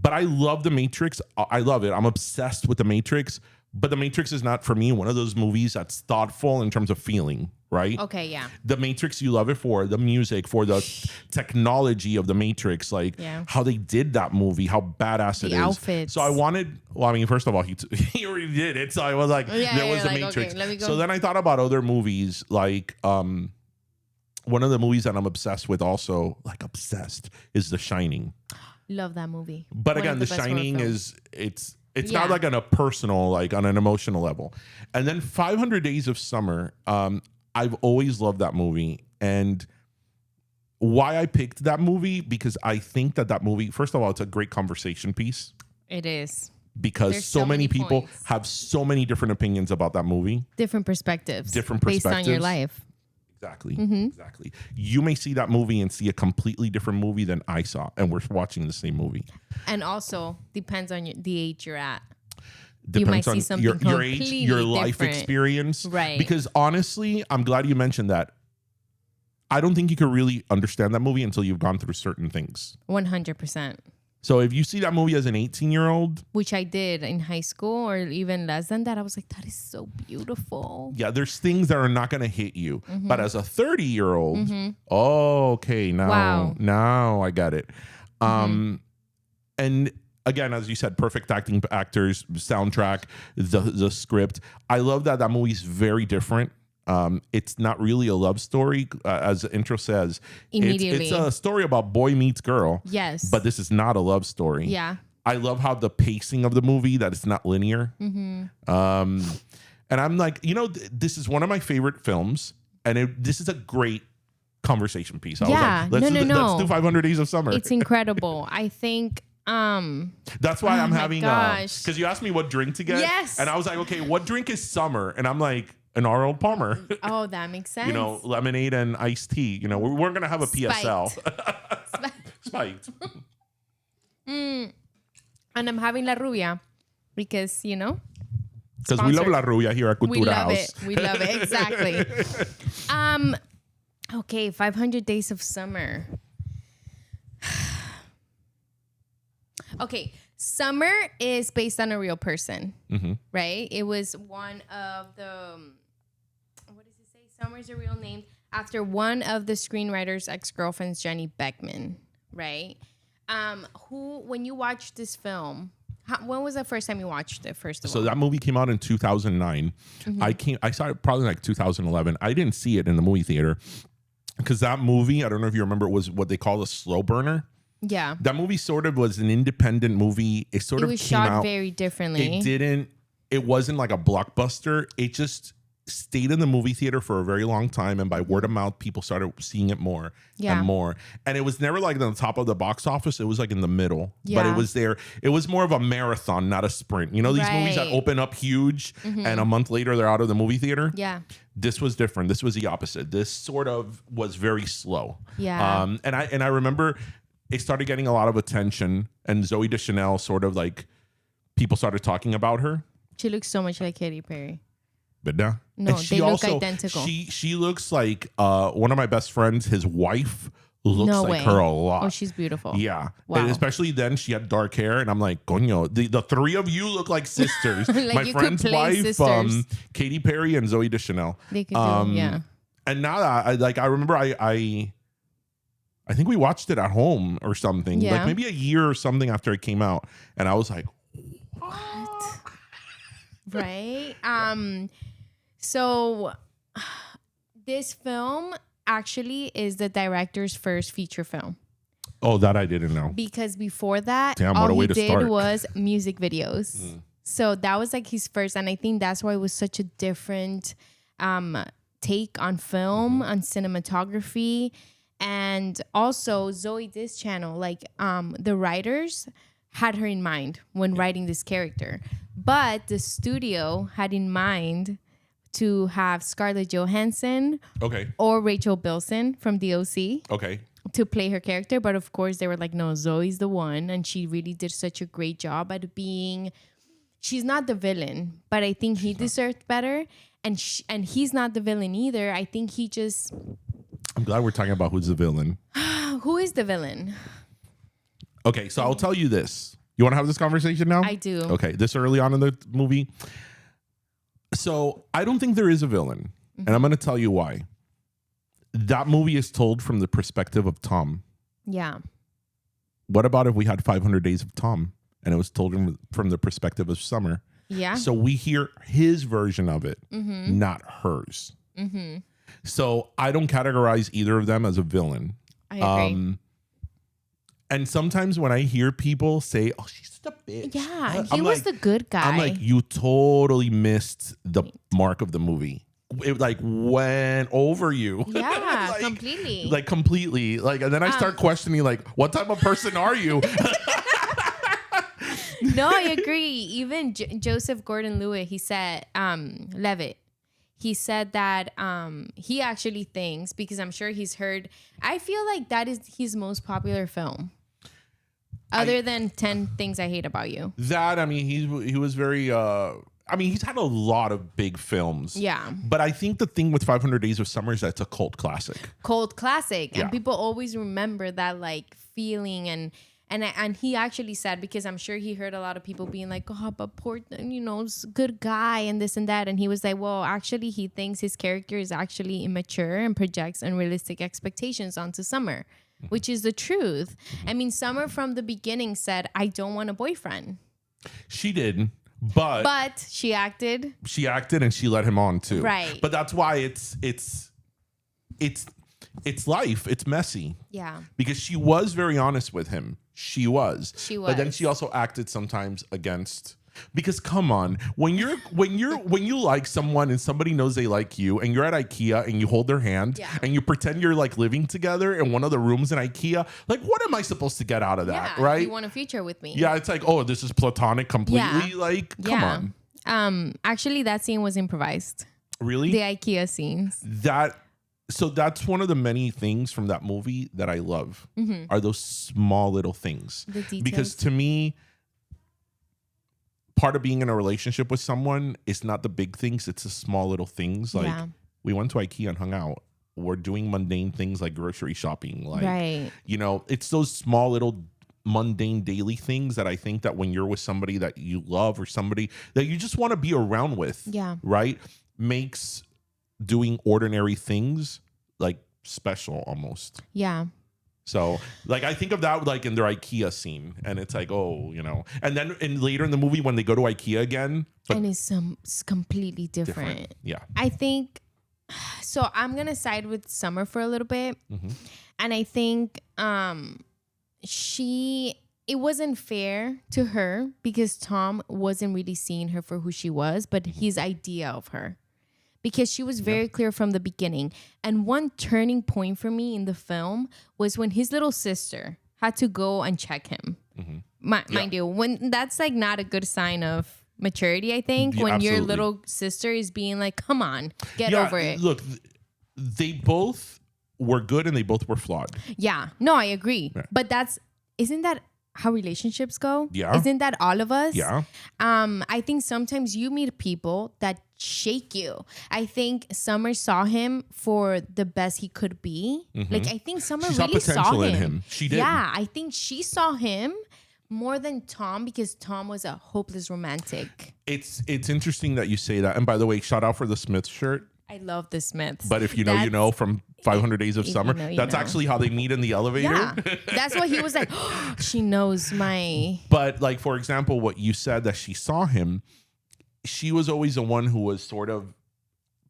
But I love The Matrix. I love it. I'm obsessed with The Matrix. But The Matrix is not, for me, one of those movies that's thoughtful in terms of feeling, right? Okay, yeah. The Matrix, you love it for the music, for the technology of The Matrix, like how they did that movie, how badass it is. Outfits. So I wanted, well, I mean, first of all, he already did it. So I was like, there was The Matrix. Okay, let me go. So then I thought about other movies, like one of the movies that I'm obsessed with also, like obsessed, is The Shining. Love that movie. But again, The Shining is, it's not like on a personal, like on an emotional level. And then 500 Days of Summer, I've always loved that movie. And why I picked that movie, because I think that movie, first of all, it's a great conversation piece. It is. Because there's so many people have so many different opinions about that movie. Different perspectives. Different perspectives. Based on your life. Exactly. Exactly. You may see that movie and see a completely different movie than I saw, and we're watching the same movie. And also depends on the age you're at. Depends you might on see something your age, your life experience. Right. Because honestly, I'm glad you mentioned that. I don't think you could really understand that movie until you've gone through certain things. 100%. So if you see that movie as an 18-year-old, which I did in high school or even less than that, I was like, that is so beautiful. Yeah, there's things that are not going to hit you. But as a 30-year-old, okay, now I get it. And again, as you said, perfect actors, soundtrack, the script. I love that movie's very different. It's not really a love story, as the intro says. Immediately. It's a story about boy meets girl. Yes. But this is not a love story. Yeah. I love how the pacing of the movie, that it's not linear. And I'm like, this is one of my favorite films. And this is a great conversation piece. I was like, let's do 500 Days of Summer. It's incredible. I think... that's why I'm having... Because you asked me what drink to get. Yes. And I was like, okay, what drink is summer? And I'm like... an Arnold Palmer. Oh, that makes sense. Lemonade and iced tea. We're going to have a PSL. Spiked. And I'm having La Rubia because, because we love La Rubia here at Cultura House. We love it. Exactly. Okay, 500 Days of Summer. Okay, Summer is based on a real person, right? It was one of the... what does it say? Summer's a real name after one of the screenwriter's ex-girlfriends, Jenny Beckman, right? When you watched this film, when was the first time you watched it, first of all? So that movie came out in 2009. I saw it probably like 2011. I didn't see it in the movie theater because that movie, I don't know if you remember, it was what they call a slow burner. Yeah. That movie sort of was an independent movie. It was shot very differently. It wasn't like a blockbuster. It just stayed in the movie theater for a very long time. And by word of mouth, people started seeing it more and more. And it was never like on the top of the box office. It was like in the middle. Yeah. But it was there. It was more of a marathon, not a sprint. These movies that open up huge and a month later they're out of the movie theater. Yeah. This was different. This was the opposite. This sort of was very slow. Yeah. And I remember... it started getting a lot of attention, and Zooey Deschanel sort of like people started talking about her. She looks so much like Katy Perry. But no, they look identical. She looks like one of my best friends. His wife looks like her a lot. Oh, she's beautiful. Yeah, wow. And especially then she had dark hair, and I'm like, coño, the three of you look like sisters. Like my friend's wife, Katy Perry, and Zooey Deschanel. They could do, yeah. And now I remember I think we watched it at home or something, like maybe a year or something after it came out. And I was like, what? Right? So this film actually is the director's first feature film. Oh, that I didn't know. Because before that, all he did was music videos. So that was like his first. And I think that's why it was such a different take on film, on cinematography. And also Zooey Deschanel, like the writers had her in mind when writing this character, but the studio had in mind to have Scarlett Johansson, or Rachel Bilson from The OC, to play her character. But of course they were like, no, Zoe's the one, and she really did such a great job at being she's not the villain, but I think he deserved better. And he's not the villain either. I think he just... I'm glad we're talking about who's the villain. Who is the villain? Okay, so I'll tell you this. You want to have this conversation now? I do. Okay, this early on in the movie. So I don't think there is a villain. And I'm going to tell you why. That movie is told from the perspective of Tom. Yeah. What about if we had 500 Days of Tom and it was told from the perspective of Summer? Yeah. So we hear his version of it, not hers. So I don't categorize either of them as a villain. I agree. And sometimes when I hear people say, "Oh, she's just a bitch," yeah, he was the good guy. I'm like, you totally missed the mark of the movie. It like went over you. Yeah, like, completely. Like completely. Like, and then I start questioning, like, what type of person are you? No, I agree. Even Joseph Gordon-Levitt, he said, Levitt. He said that he actually thinks, because I'm sure he's heard, I feel like that is his most popular film. Other than 10 Things I Hate About You. That, I mean, he was very, I mean, he's had a lot of big films. Yeah. But I think the thing with 500 Days of Summer is that it's a cult classic. Cult classic. Yeah. And people always remember that like feeling and he actually said, because I'm sure he heard a lot of people being like, oh, but poor, good guy and this and that. And he was like, well, actually, he thinks his character is actually immature and projects unrealistic expectations onto Summer, which is the truth. I mean, Summer from the beginning said, I don't want a boyfriend. She did, but she acted. She acted and she led him on too. Right. But that's why it's life. It's messy. Yeah. Because she was very honest with him. She was. But then she also acted sometimes against. Because come on, when you like someone and somebody knows they like you and you're at IKEA and you hold their hand and you pretend you're like living together in one of the rooms in IKEA, like what am I supposed to get out of that, right? You want a future with me. Yeah, it's like, oh, this is platonic completely. Like, come on. Actually, that scene was improvised. Really? The IKEA scenes. So that's one of the many things from that movie that I love are those small little things. The details. Because to me, part of being in a relationship with someone is not the big things. It's the small little things. Like we went to IKEA and hung out. We're doing mundane things like grocery shopping. Like, it's those small little mundane daily things that I think that when you're with somebody that you love or somebody that you just want to be around with, right, makes doing ordinary things like special almost. Yeah. So like I think of that like in their IKEA scene and it's like, oh, and then later in the movie when they go to IKEA again. And it's completely different. Yeah. I think, so I'm going to side with Summer for a little bit. And I think it wasn't fair to her because Tom wasn't really seeing her for who she was, but his idea of her. Because she was very clear from the beginning. And one turning point for me in the film was when his little sister had to go and check him. Mind you, when that's like not a good sign of maturity, I think. When absolutely. your little sister is being like, come on, get over it. Look, they both were good and they both were flawed. Yeah. No, I agree. Yeah. But isn't that how relationships go? Yeah. Isn't that all of us? Yeah. I think sometimes you meet people that shake you. I think Summer saw him for the best he could be. Like I think Summer really saw him. She did. Yeah, I think she saw him more than Tom because Tom was a hopeless romantic. It's interesting that you say that. And by the way, shout out for the Smith shirt. I love the Smiths. But if you know, you know from 500 Days of Summer. That's actually how they meet in the elevator. Yeah. That's what he was like, oh, she knows my... But like, for example, what you said that she saw him, she was always the one who was sort of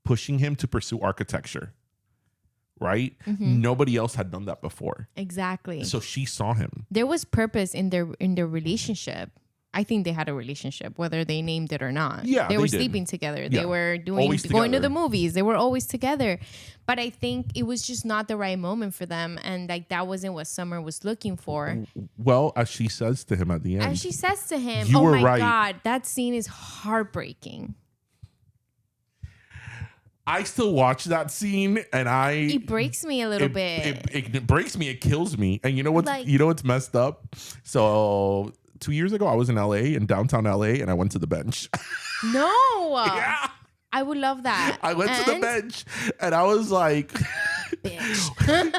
pushing him to pursue architecture. Right? Nobody else had done that before. Exactly. So she saw him. There was purpose in their relationship. I think they had a relationship, whether they named it or not. Yeah, they were sleeping together. They were going to the movies. They were always together. But I think it was just not the right moment for them, and like that wasn't what Summer was looking for. Well, as she says to him at the end, as she says to him, "You were my right." God, that scene is heartbreaking. I still watch that scene, and it breaks me a little bit. It breaks me. It kills me. And you know what's messed up? So 2 years ago, I was in LA, in downtown LA, and I went to the bench. No. Yeah. I would love that. I went to the bench and I was like, bitch.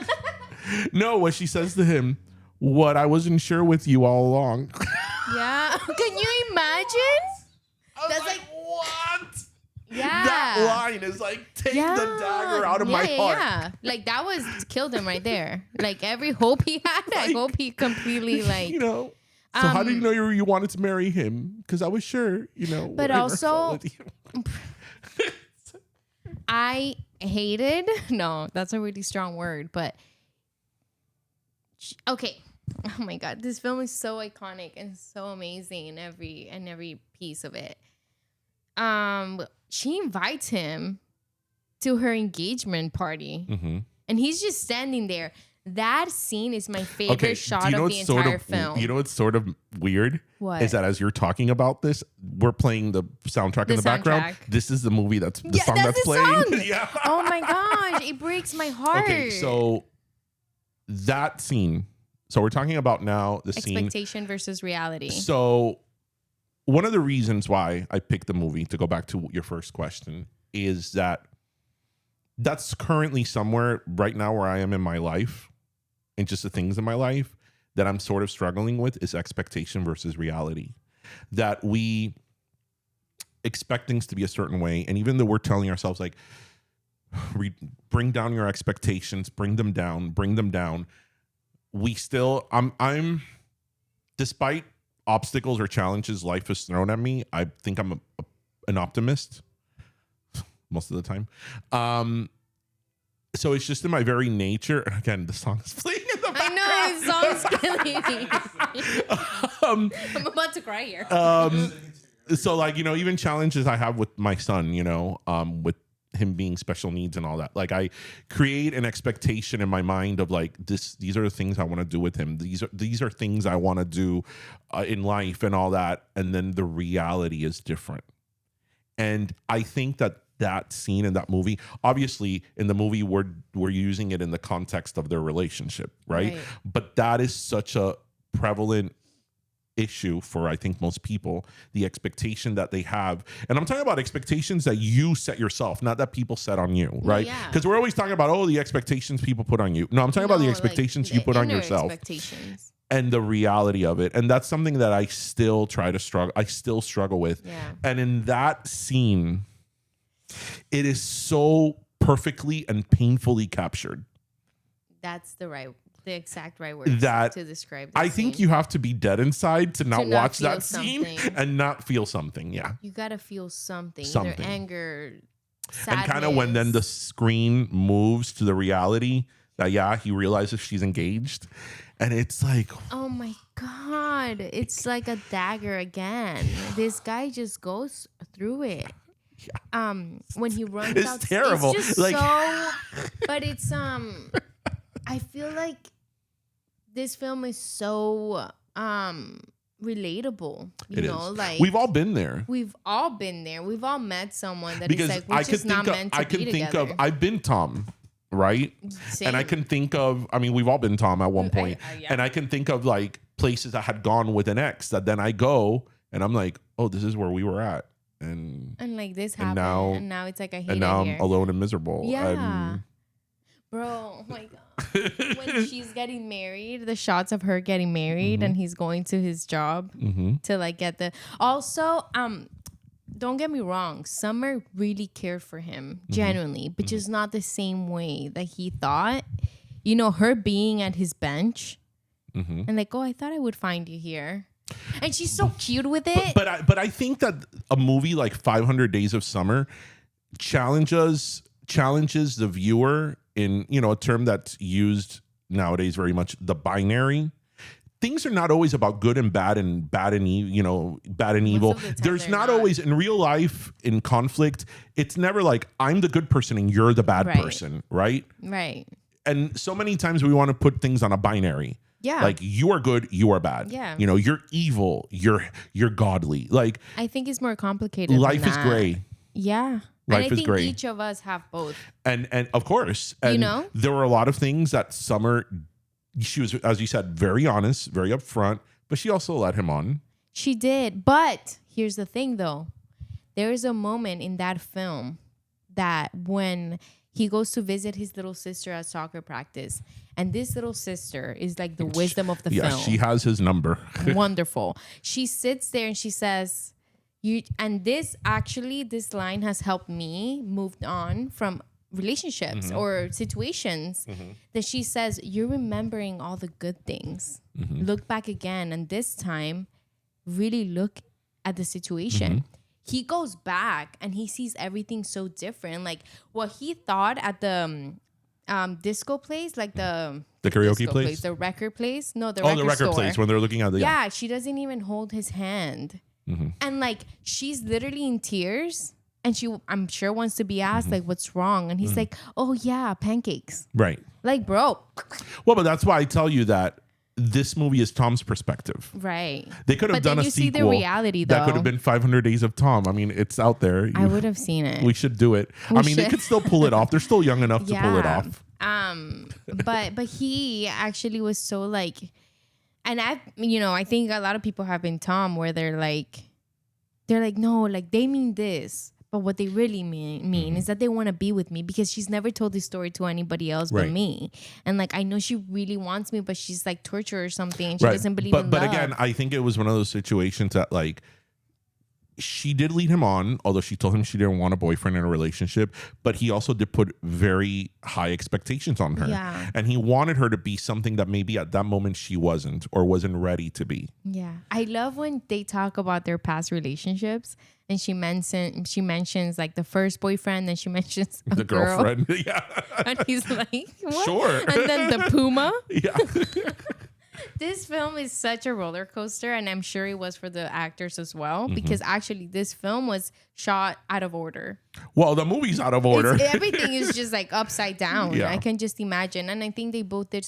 No, what she says to him, what, I wasn't sure with you all along. Yeah. Can you imagine? That's like, what? Yeah. That line is like, take the dagger out of my heart. Yeah. Like that was killed him right there. Like every hope he had, I hope he completely like, you know. So how did you know you wanted to marry him? Because I was sure, you know. But also, I hated, no, that's a really strong word, but okay. Oh my God, this film is so iconic and so amazing in every piece of it. She invites him to her engagement party, and he's just standing there. That scene is my favorite shot of the entire film. You know what's sort of weird? What? Is that as you're talking about this, we're playing the soundtrack in the background. This is the movie that's the song that's playing. Song. Yeah. Oh my gosh, it breaks my heart. Okay, so that scene. So we're talking about now the scene. Expectation versus reality. So one of the reasons why I picked the movie, to go back to your first question, is that that's currently somewhere right now where I am in my life, and just the things in my life that I'm sort of struggling with is expectation versus reality. That we expect things to be a certain way, and even though we're telling ourselves like, bring down your expectations, bring them down, we still, I'm despite obstacles or challenges life has thrown at me, I think I'm an optimist most of the time. So it's just in my very nature. Again, the song is playing in the background. I know, his song's killing me. I'm about to cry here. So like, you know, even challenges I have with my son, you know, with him being special needs and all that. Like I create an expectation in my mind of like these are the things I want to do with him. These are things I want to do in life and all that. And then the reality is different. And I think that scene in that movie, obviously in the movie we're using it in the context of their relationship, right? But that is such a prevalent issue for I think most people, the expectation that they have. And I'm talking about expectations that you set yourself, not that people set on you, right? Because we're always talking about, the expectations people put on you. No, I'm talking about the expectations you put on yourself. And the reality of it. And that's something that I still struggle with. Yeah. And in that scene, it is so perfectly and painfully captured. That's the exact right words to describe I think scene. You have to be dead inside to not watch that scene something. And not feel something. Yeah. You got to feel something. Either anger, sadness. And kind of when then the screen moves to the reality that, he realizes she's engaged. And it's like, oh my God, it's like a dagger again. This guy just goes through it. Yeah. When he runs it's out, terrible. It's just like, but it's I feel like this film is so relatable. You know, like we've all been there. We've all met someone that is like, we're just not meant to be together. I've been Tom. Right. Same. And I can think of, we've all been Tom at one point. And I can think of like places I had gone with an ex that then I go and I'm like, oh, this is where we were at. And like this happened. And now it's like I hate it. And now here. I'm alone and miserable. Yeah. Bro, oh my God. When she's getting married, the shots of her getting married and he's going to his job to like get the. Also, don't get me wrong, Summer really cared for him, genuinely, but just not the same way that he thought. You know, her being at his bench and like, I thought I would find you here. And she's so cute with it. But I think that a movie like 500 Days of Summer challenges the viewer in, a term that's used nowadays very much, the binary. Things are not always about good and bad and bad and evil. There's not always in real life, in conflict, it's never like I'm the good person and you're the bad person, right? Right. And so many times we want to put things on a binary. Yeah. Like you are good, you are bad. Yeah. You're evil, you're godly. Like I think it's more complicated. Life is gray. Yeah. Life is gray. Each of us have both. And of course, and there were a lot of things that Summer, she was, as you said, very honest, very upfront, But she also led him on. She did. But here's the thing, though. There is a moment in that film that when he goes to visit his little sister at soccer practice, and this little sister is like the wisdom of the film. Yeah, she has his number. Wonderful. She sits there and she says, this line has helped me move on from relationships or situations that she says, you're remembering all the good things. Look back again, and this time really look at the situation. He goes back and he sees everything so different. Like what he thought at the disco place, like the karaoke place, the record place. No, the record store. place when they're looking at the yeah. She doesn't even hold his hand, and like she's literally in tears. And I'm sure wants to be asked like, what's wrong? And he's like, oh yeah, pancakes. Right. Like, bro. Well, but that's why I tell you that this movie is Tom's perspective. Right. They could have done a sequel. But then you see the reality, though. That could have been 500 Days of Tom. I mean, it's out there. I would have seen it. We should do it. They could still pull it off. They're still young enough to pull it off. But he actually was so like, and I think a lot of people have been Tom where they're like, no, like they mean this. But what they really mean is that they want to be with me because she's never told this story to anybody else but me. And like, I know she really wants me, but she's like torture or something. She doesn't believe in love. But again, I think it was one of those situations that like, she did lead him on, although she told him she didn't want a boyfriend in a relationship, but he also did put very high expectations on her. Yeah. And he wanted her to be something that maybe at that moment she wasn't or wasn't ready to be. Yeah. I love when they talk about their past relationships and she mentions like the first boyfriend, then she mentions the girlfriend. Yeah. And he's like, what? Sure. And then the Puma. Yeah. This film is such a roller coaster, and I'm sure it was for the actors as well, because actually this film was shot out of order. Well, the movie's out of order. Everything is just like upside down. Yeah. I can just imagine. And I think they both did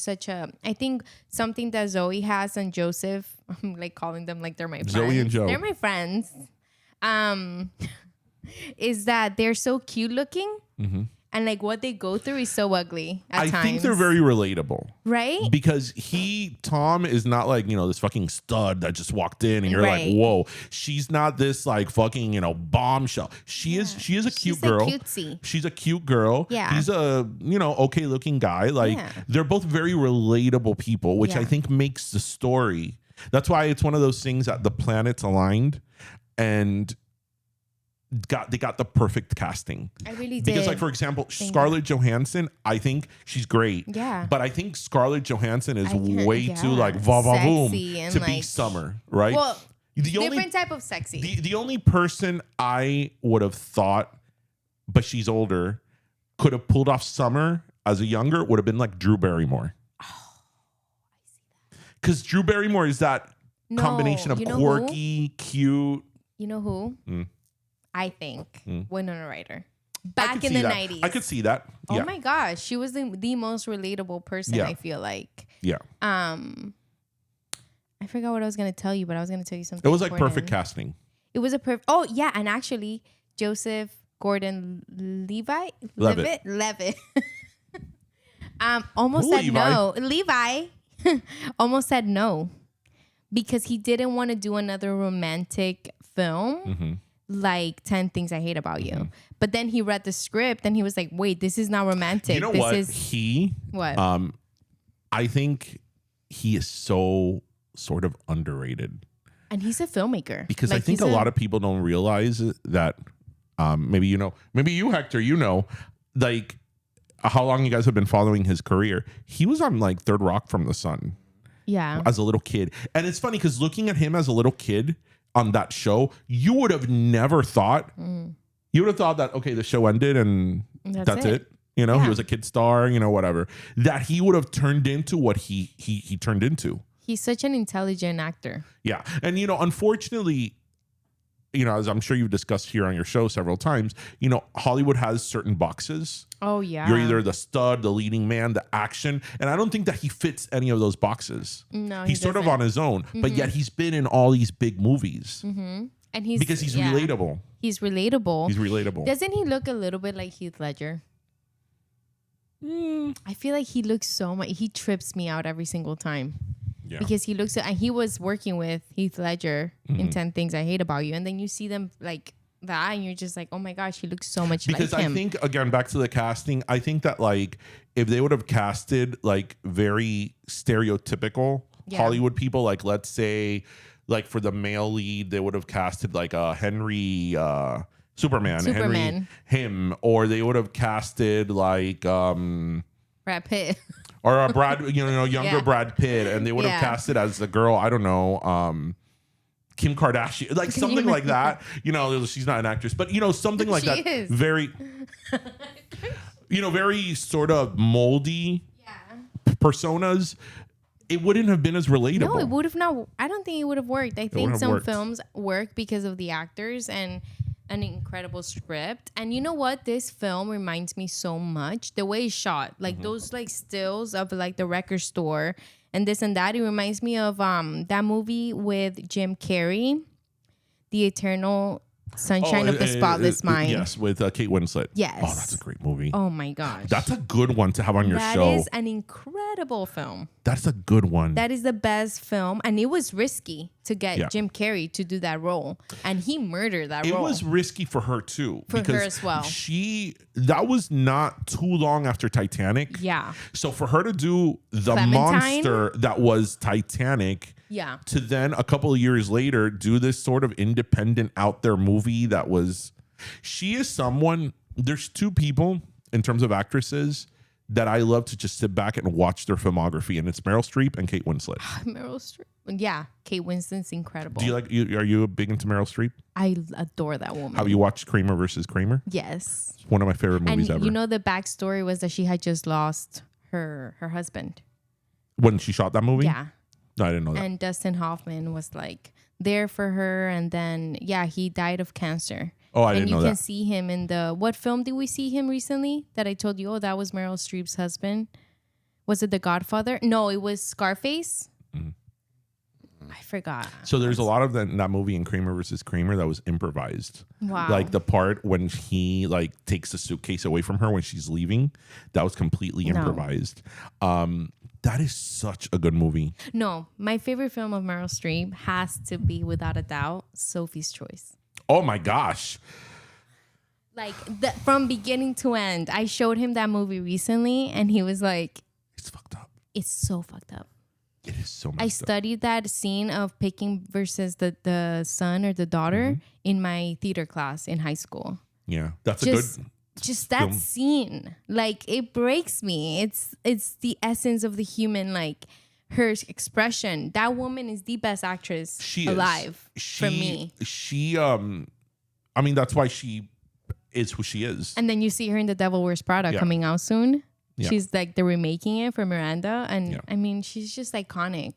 I think something that Zoe has and Joseph, I'm like calling them like they're my friends. Zoe and Joe. They're my friends. Is that they're so cute looking. And like what they go through is so ugly at times. I think they're very relatable. Right? Because Tom is not like, this fucking stud that just walked in and you're like, whoa. She's not this like fucking, bombshell. She is a cute girl. Like cutesy. She's a cute girl. Yeah. He's a, okay looking guy. Like they're both very relatable people, which I think makes the story. That's why it's one of those things that the planets aligned and they got the perfect casting. I really did. Because like, for example, Scarlett Johansson, I think she's great. Yeah. But I think Scarlett Johansson is way too like va-va-voom to be Summer, right? Well, different type of sexy. The only person I would have thought, but she's older, could have pulled off Summer as a younger would have been like Drew Barrymore. Oh, I see that. Because Drew Barrymore is that combination of quirky, cute. You know who? I think Winona Ryder. Back in the 90s. I could see that. Oh yeah. my gosh. She was the most relatable person, I feel like. Yeah. I forgot what I was going to tell you, but I was going to tell you something. It was like perfect casting. It was a perfect. Oh, yeah. And actually, Joseph Gordon-Levitt. Almost said Levi? no. Levi almost said no because he didn't want to do another romantic film. Like 10 Things I Hate About You. But then he read the script and he was like, wait, this is not romantic. You know this what? What? I think he is so sort of underrated. And he's a filmmaker. Because I think a lot of people don't realize that maybe you, Hector, like how long you guys have been following his career. He was on like Third Rock from the Sun. Yeah. As a little kid. And it's funny because looking at him as a little kid on that show, you would have never thought, you would have thought that, okay, the show ended and that's it. He was a kid star, whatever. That he would have turned into what he turned into. He's such an intelligent actor. Yeah. And, unfortunately, as I'm sure you've discussed here on your show several times, Hollywood has certain boxes. Oh, yeah. You're either the stud, the leading man, the action. And I don't think that he fits any of those boxes. No, he's sort of on his own, but yet he's been in all these big movies. And because he's relatable. He's relatable. He's relatable. Doesn't he look a little bit like Heath Ledger? I feel like he looks so much. He trips me out every single time. because he looks, and he was working with Heath Ledger in 10 Things I Hate About You, and then you see them like that, and you're just like, oh my gosh, he looks so much like him. Because I think, again, back to the casting, I think that like if they would have casted like very stereotypical Hollywood people, like let's say like for the male lead, they would have casted like a Henry Henry him, or they would have casted like Brad Pitt. Or a Brad, younger Brad Pitt, and they would have cast it as the girl, I don't know, Kim Kardashian, like something like that. She's not an actress, but something like that. Is. Very, very sort of moldy personas. It wouldn't have been as relatable. No, it would have not. I don't think it would have worked. I think some films work because of the actors and an incredible script. And you know what? This film reminds me so much. The way it's shot, like those like stills of like the record store and this and that. It reminds me of that movie with Jim Carrey, The Eternal Sunshine of the Spotless Mind. Yes, with Kate Winslet. Yes. Oh, that's a great movie. Oh my gosh. That's a good one to have on your show. That is an incredible film. That's a good one. That is the best film. And it was risky to get Jim Carrey to do that role. And he murdered that role. It was risky for her too. For her as well. That was not too long after Titanic. Yeah. So for her to do the Clementine? monster that was Titanic, to then a couple of years later do this sort of independent out there movie that was, she is someone, there's two people in terms of actresses that I love to just sit back and watch their filmography, and it's Meryl Streep and Kate Winslet. Meryl Streep. Yeah, Kate Winslet's incredible. Do you are you big into Meryl Streep? I adore that woman. Have you watched Kramer versus Kramer? Yes. It's one of my favorite movies ever. The backstory was that she had just lost her husband. When she shot that movie? Yeah. No, I didn't know that. And Dustin Hoffman was like there for her, and then he died of cancer. Oh, I didn't know that. And you can see him in what film did we see him recently that I told you? Oh, that was Meryl Streep's husband. Was it The Godfather? No, it was Scarface. I forgot. So there's a lot of that movie in Kramer versus Kramer that was improvised. Wow. Like the part when he like takes the suitcase away from her when she's leaving, that was completely improvised. That is such a good movie. No, my favorite film of Meryl Streep has to be, without a doubt, Sophie's Choice. Oh my gosh. Like from beginning to end. I showed him that movie recently and he was like, it's fucked up. It's so fucked up. It is so messed I studied that scene of picking versus the son or the daughter in my theater class in high school. Yeah, that's just that film. Scene, like it breaks me. It's the essence of the human, like her expression. That woman is the best actress alive for me. I mean, that's why she is who she is. And then you see her in The Devil Wears Prada coming out soon. Yeah. She's like, they're remaking it for Miranda. And I mean, she's just iconic.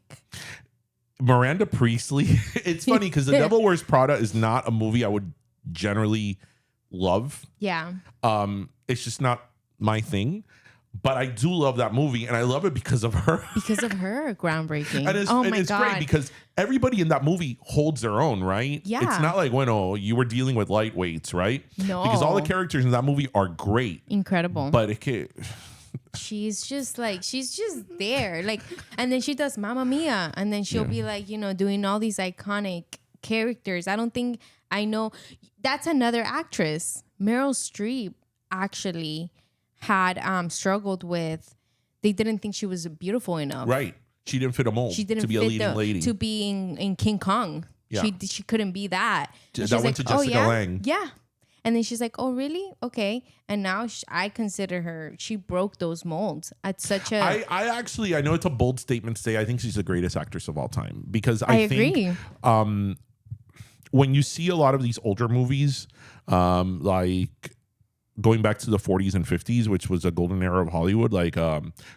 Miranda Priestley. It's funny because The Devil Wears Prada is not a movie I would generally love. Yeah. It's just not my thing. But I do love that movie, and I love it because of her. Because of her, groundbreaking. And it's great because everybody in that movie holds their own, right? Yeah. It's not like, you were dealing with lightweights, right? No. Because all the characters in that movie are great. Incredible. But she's just there. Like, and then she does Mamma Mia, and then she'll be like, doing all these iconic characters. I know. That's another actress. Meryl Streep actually had struggled with, they didn't think she was beautiful enough. Right. She didn't fit a mold to be a leading lady. To be in King Kong. Yeah. She couldn't be that. That went to Jessica Lange. Yeah. And then she's like, oh, really? Okay. And now I consider her, she broke those molds at such a... I know it's a bold statement to say I think she's the greatest actress of all time. Because I agree. Think when you see a lot of these older movies, like... going back to the 40s and 50s, which was a golden era of Hollywood, like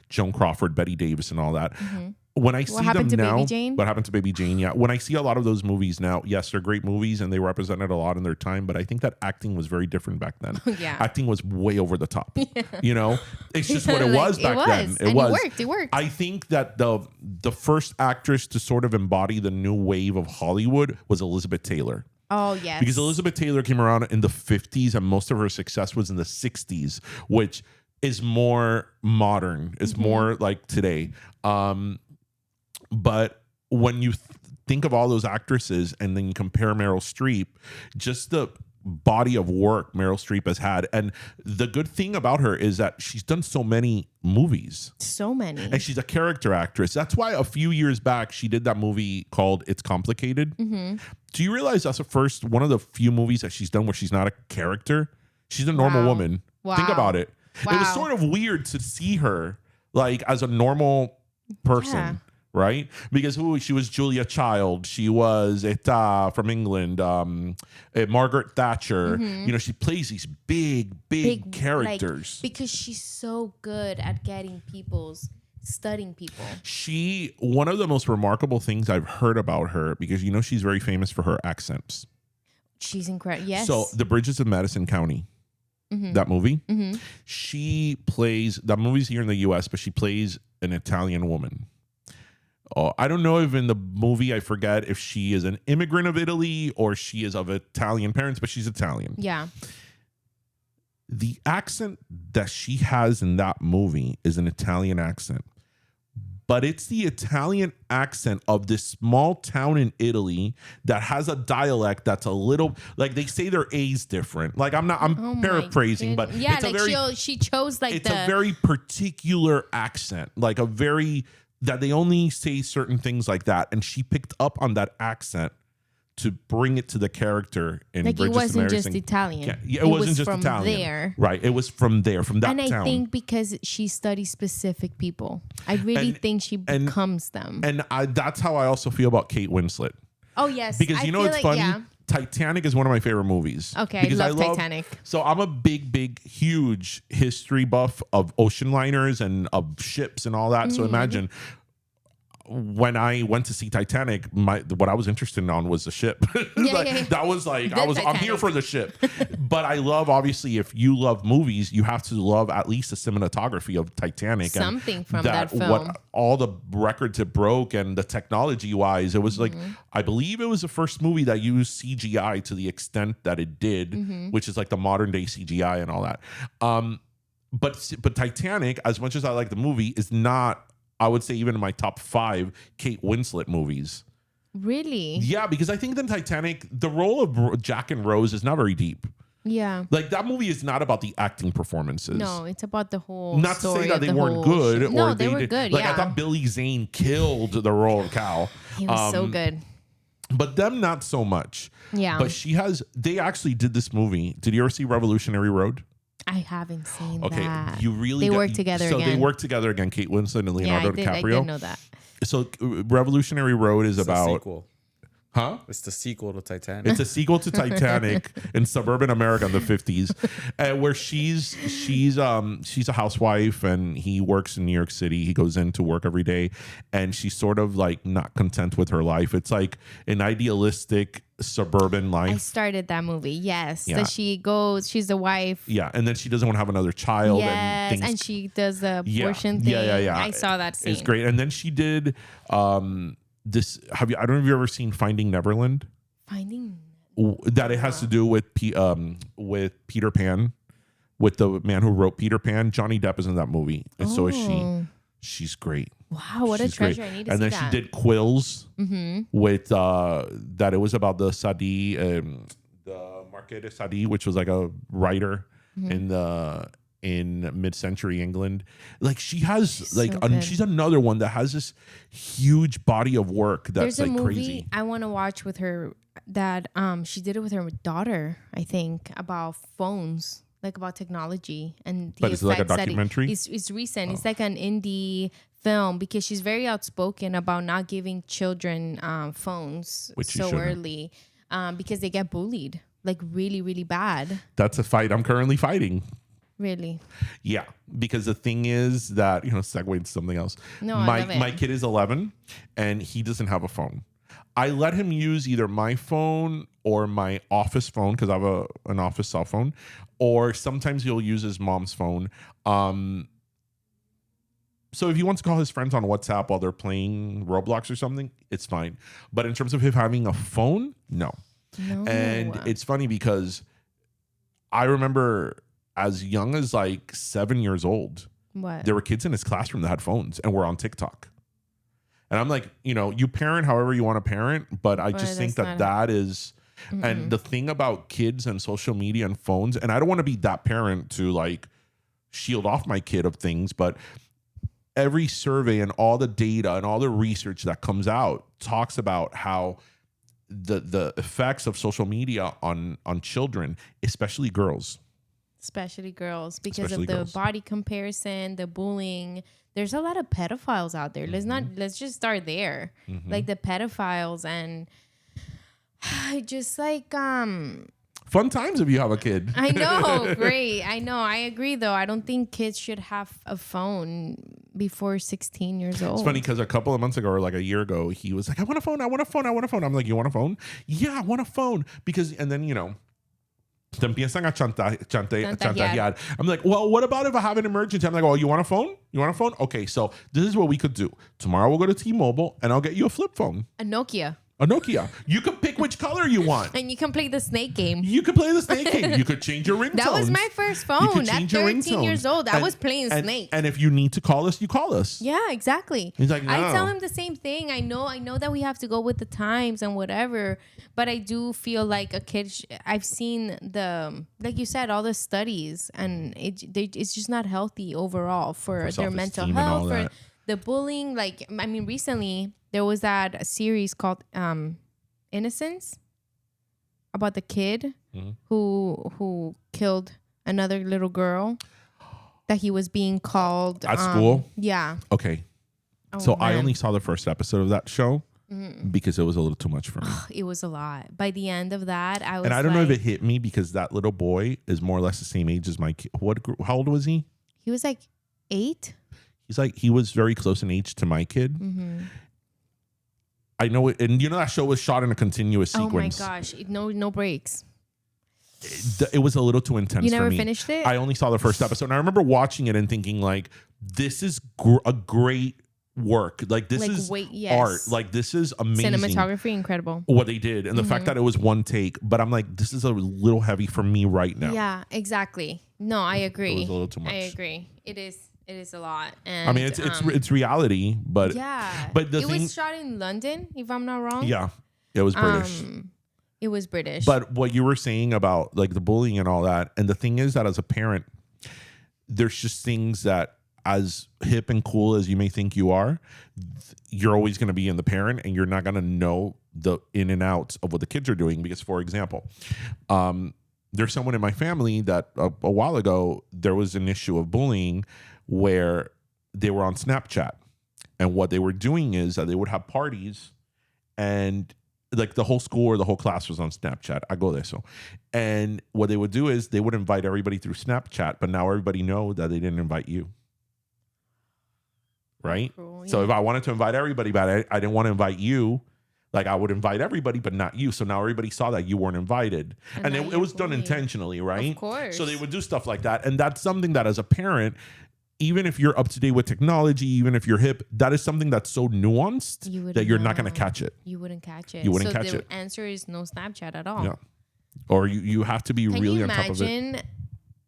Joan Crawford, Betty Davis, and all that. Mm-hmm. When I see them now, What Happened to Baby Jane? Yeah. When I see a lot of those movies now, yes, they're great movies and they represented a lot in their time, but I think that acting was very different back then. Yeah. Acting was way over the top. Yeah. It's just what it was back then. It worked. I think that the first actress to sort of embody the new wave of Hollywood was Elizabeth Taylor. Oh, yes. Because Elizabeth Taylor came around in the 50s and most of her success was in the 60s, which is more modern. It's more like today. But when you think of all those actresses and then you compare Meryl Streep, just the body of work Meryl Streep has had. And the good thing about her is that she's done so many movies. So many. And she's a character actress. That's why a few years back, she did that movie called It's Complicated. Do you realize that's one of the few movies that she's done where she's not a character? She's a normal woman. Wow. Think about it. It was sort of weird to see her like as a normal person. Yeah. Right? Because she was Julia Child. She was from England. Margaret Thatcher. You know, she plays these big characters. Like, because she's so good at studying people. One of the most remarkable things I've heard about her, because you know she's very famous for her accents. She's incredible. Yes. So The Bridges of Madison County. That movie. She plays, that movie's here in the US, but she plays an Italian woman. I don't know if in the movie, I forget if she is an immigrant of Italy or she is of Italian parents, but she's Italian. Yeah. The accent that she has in that movie is an Italian accent. But it's the Italian accent of this small town in Italy that has a dialect that's a little, like they say their A's different. Like I'm paraphrasing, but yeah, it's like she chose like it's a very particular accent, like that they only say certain things like that. And she picked up on that accent to bring it to the character in like Bridges it wasn't of just Italian. Yeah, it wasn't just from Italian. There. Right. It was from that town. And I think because she studies specific people, I really think she becomes them. And that's how I also feel about Kate Winslet. Oh, yes. Because you know what's funny? Yeah. Titanic is one of my favorite movies. Okay, because I love Titanic. So I'm a huge history buff of ocean liners and of ships and all that. So imagine when I went to see Titanic, what I was interested in was the ship. That was like I'm here for the ship. But I love, obviously, if you love movies, you have to love at least the cinematography of Titanic. Something from that film. What all the records it broke and the technology wise, it was like I believe it was the first movie that used CGI to the extent that it did, which is like the modern day CGI and all that. But Titanic, as much as I like the movie, is not, I would say, even in my top 5 Kate Winslet movies. Really? Yeah, because I think the Titanic, the role of Jack and Rose is not very deep. Yeah. Like that movie is not about the acting performances. No, it's about the whole Not to say that they weren't good. Or no, they were good, Like I thought Billy Zane killed the role of Cal. He was so good. But them, not so much. Yeah. But they actually did this movie. Did you ever see Revolutionary Road? I haven't seen that. Okay, you really... They work together again. So they work together again, Kate Winslet and Leonardo DiCaprio. I did know that. So Revolutionary Road is about... a sequel. Huh? It's the sequel to Titanic. It's a sequel to Titanic in suburban America in the 50s, where she's a housewife and he works in New York City. He goes in to work every day, and she's sort of like not content with her life. It's like an idealistic suburban life. I started that movie. Yes, Yeah. that she's the wife. Yeah, and then she doesn't want to have another child. Yes, and she does the abortion thing. Yeah. I saw that scene. It's great. And then she did this. I don't know if you've ever seen Finding Neverland. That it has to do with Peter Pan, with the man who wrote Peter Pan. Johnny Depp is in that movie, and so is she. She's great. Wow, what a treasure! Great. I need to see that. And then she did Quills with that. It was about the Sadi, the Marquis de Sadi, which was like a writer in mid-century England. Like she has she's another one that has this huge body of work that's There's a movie crazy. I want to watch with her that she did it with her daughter, I think, about phones, like about technology and the it's like a documentary. It's recent. It's like an indie film because she's very outspoken about not giving children phones so early because they get bullied like really, really bad. That's a fight I'm currently fighting. Really? Yeah, because the thing is that, segue into something else. No, I love it. My kid is 11 and he doesn't have a phone. I let him use either my phone or my office phone because I have an office cell phone, or sometimes he'll use his mom's phone. So if he wants to call his friends on WhatsApp while they're playing Roblox or something, it's fine. But in terms of him having a phone, no. And it's funny because I remember as young as like 7 years old, there were kids in his classroom that had phones and were on TikTok. And I'm like, you parent however you want to parent, but I just think that is, and the thing about kids and social media and phones, and I don't want to be that parent to like shield off my kid of things, but every survey and all the data and all the research that comes out talks about how the effects of social media on children, especially girls. Because of the body comparison, the bullying. There's a lot of pedophiles out there. Let's just start there. Like the pedophiles, and just like fun times if you have a kid. I know, great. I know. I agree though. I don't think kids should have a phone before 16 years old. It's funny because a couple of months ago or like a year ago, he was like, I want a phone. I'm like, you want a phone? Yeah, I want a phone. And then, te empiezan a chantajear. I'm like, well, what about if I have an emergency? I'm like, oh, you want a phone? Okay, so this is what we could do. Tomorrow we'll go to T-Mobile and I'll get you a flip phone. A Nokia. You can pick which color you want. And you can play the snake game. You could change your ringtones. That was my first phone. At 13 years old, I was playing Snake. And if you need to call us, you call us. Yeah, exactly. He's like, no. I tell him the same thing. I know that we have to go with the times and whatever. But I do feel like a kid, I've seen like you said, all the studies. And it's just not healthy overall for their mental health. For the bullying. Recently there was that series called Innocence about the kid who killed another little girl that he was being called at school. Yeah. Okay. So man. I only saw the first episode of that show because it was a little too much for me. It was a lot. By the end of that, I was and I don't know if it hit me because that little boy is more or less the same age as my kid. How old was he? He was like 8. He was very close in age to my kid. I know it, and that show was shot in a continuous sequence. Oh my gosh, no breaks. It was a little too intense. You never for me. Finished it? I only saw the first episode, and I remember watching it and thinking, like, this is a great work. Like, this is art. Like, this is amazing. Cinematography, incredible. What they did, and the fact that it was one take. But I'm like, this is a little heavy for me right now. Yeah, exactly. No, I agree. It was a little too much. I agree. It is. It is a lot. And, I mean, it's reality, but yeah. But it was shot in London, if I'm not wrong. Yeah, it was British. It was British. But what you were saying about like the bullying and all that, and the thing is that as a parent, there's just things that, as hip and cool as you may think you are, you're always going to be in the parent, and you're not going to know the in and outs of what the kids are doing. Because, for example, there's someone in my family that a while ago there was an issue of bullying where they were on Snapchat, and what they were doing is that they would have parties, and like the whole school or the whole class was on Snapchat. I go there. And what they would do is they would invite everybody through Snapchat, but now everybody know that they didn't invite you. Right? Cool, yeah. So if I wanted to invite everybody, but I didn't want to invite you, like I would invite everybody, but not you. So now everybody saw that you weren't invited. And it was done intentionally, right? Of course. So they would do stuff like that. And that's something that as a parent, even if you're up to date with technology, even if you're hip, that is something that's so nuanced that you're not going to catch it. You wouldn't catch it. So the answer is no Snapchat at all. Yeah. Or you have to be really on top of it. Can you imagine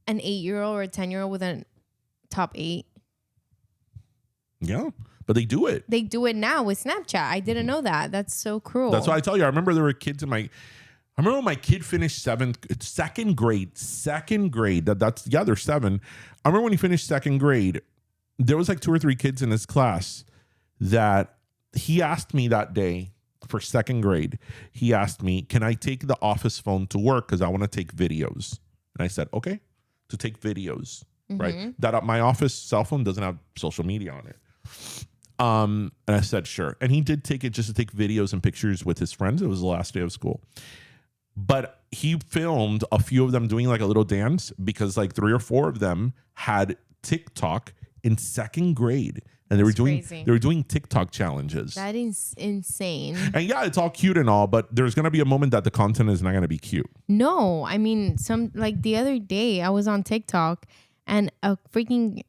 an 8-year-old or a 10-year-old with a top 8? Yeah. But they do it. They do it now with Snapchat. I didn't know that. That's so cruel. That's why I tell you. I remember there were kids in I remember when my kid finished second grade. They're 7. I remember when he finished second grade, there was like 2 or 3 kids in his class that he asked me that day for second grade. He asked me, can I take the office phone to work? Because I want to take videos. And I said, okay, to take videos, right? That my office cell phone doesn't have social media on it. And I said, sure. And he did take it just to take videos and pictures with his friends. It was the last day of school. But he filmed a few of them doing like a little dance because like 3 or 4 of them had TikTok in second grade. And they were doing TikTok challenges. That is insane. And yeah, it's all cute and all, but there's going to be a moment that the content is not going to be cute. No, I mean, the other day I was on TikTok and a freaking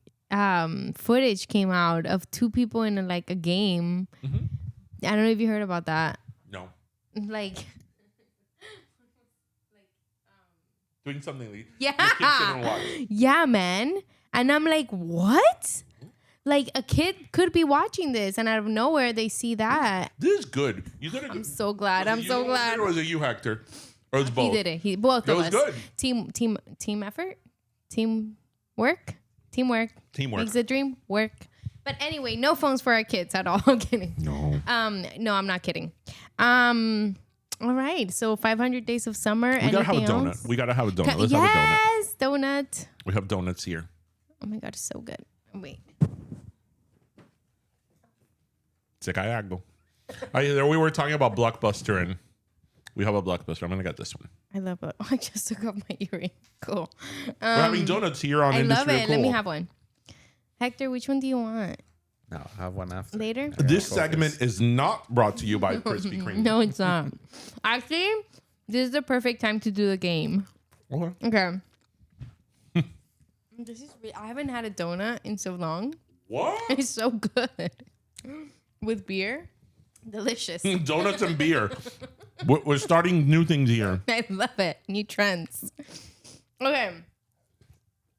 footage came out of 2 people in a game. I don't know if you heard about that. No. Doing something. Yeah. Yeah, man. And I'm like, what? Like a kid could be watching this, and out of nowhere they see that. This is good. I'm so glad. I'm so glad. Or was it you, Hector? Or was it both? He did it. He both of us. It was good. Team effort, teamwork makes the dream work. But anyway, no phones for our kids at all. I'm kidding. No. No, I'm not kidding. All right. So 500 days of summer. We gotta have a donut. Else? We gotta have a donut. Let's have a donut. Yes, donut. We have donuts here. Oh my god, it's so good. Wait. Se cae algo. We were talking about Blockbuster, and we have a Blockbuster. I'm gonna get this one. I love it. I just took off my earring. Cool. We're having donuts here on I love Industry it. Cool. Let me have one. Hector, which one do you want? No, I'll have one after. Later? This segment is not brought to you by Krispy Kreme. No, it's not. Actually, this is the perfect time to do the game. Okay. I haven't had a donut in so long. What? It's so good. With beer. Delicious. Donuts and beer. We're starting new things here. I love it. New trends. Okay.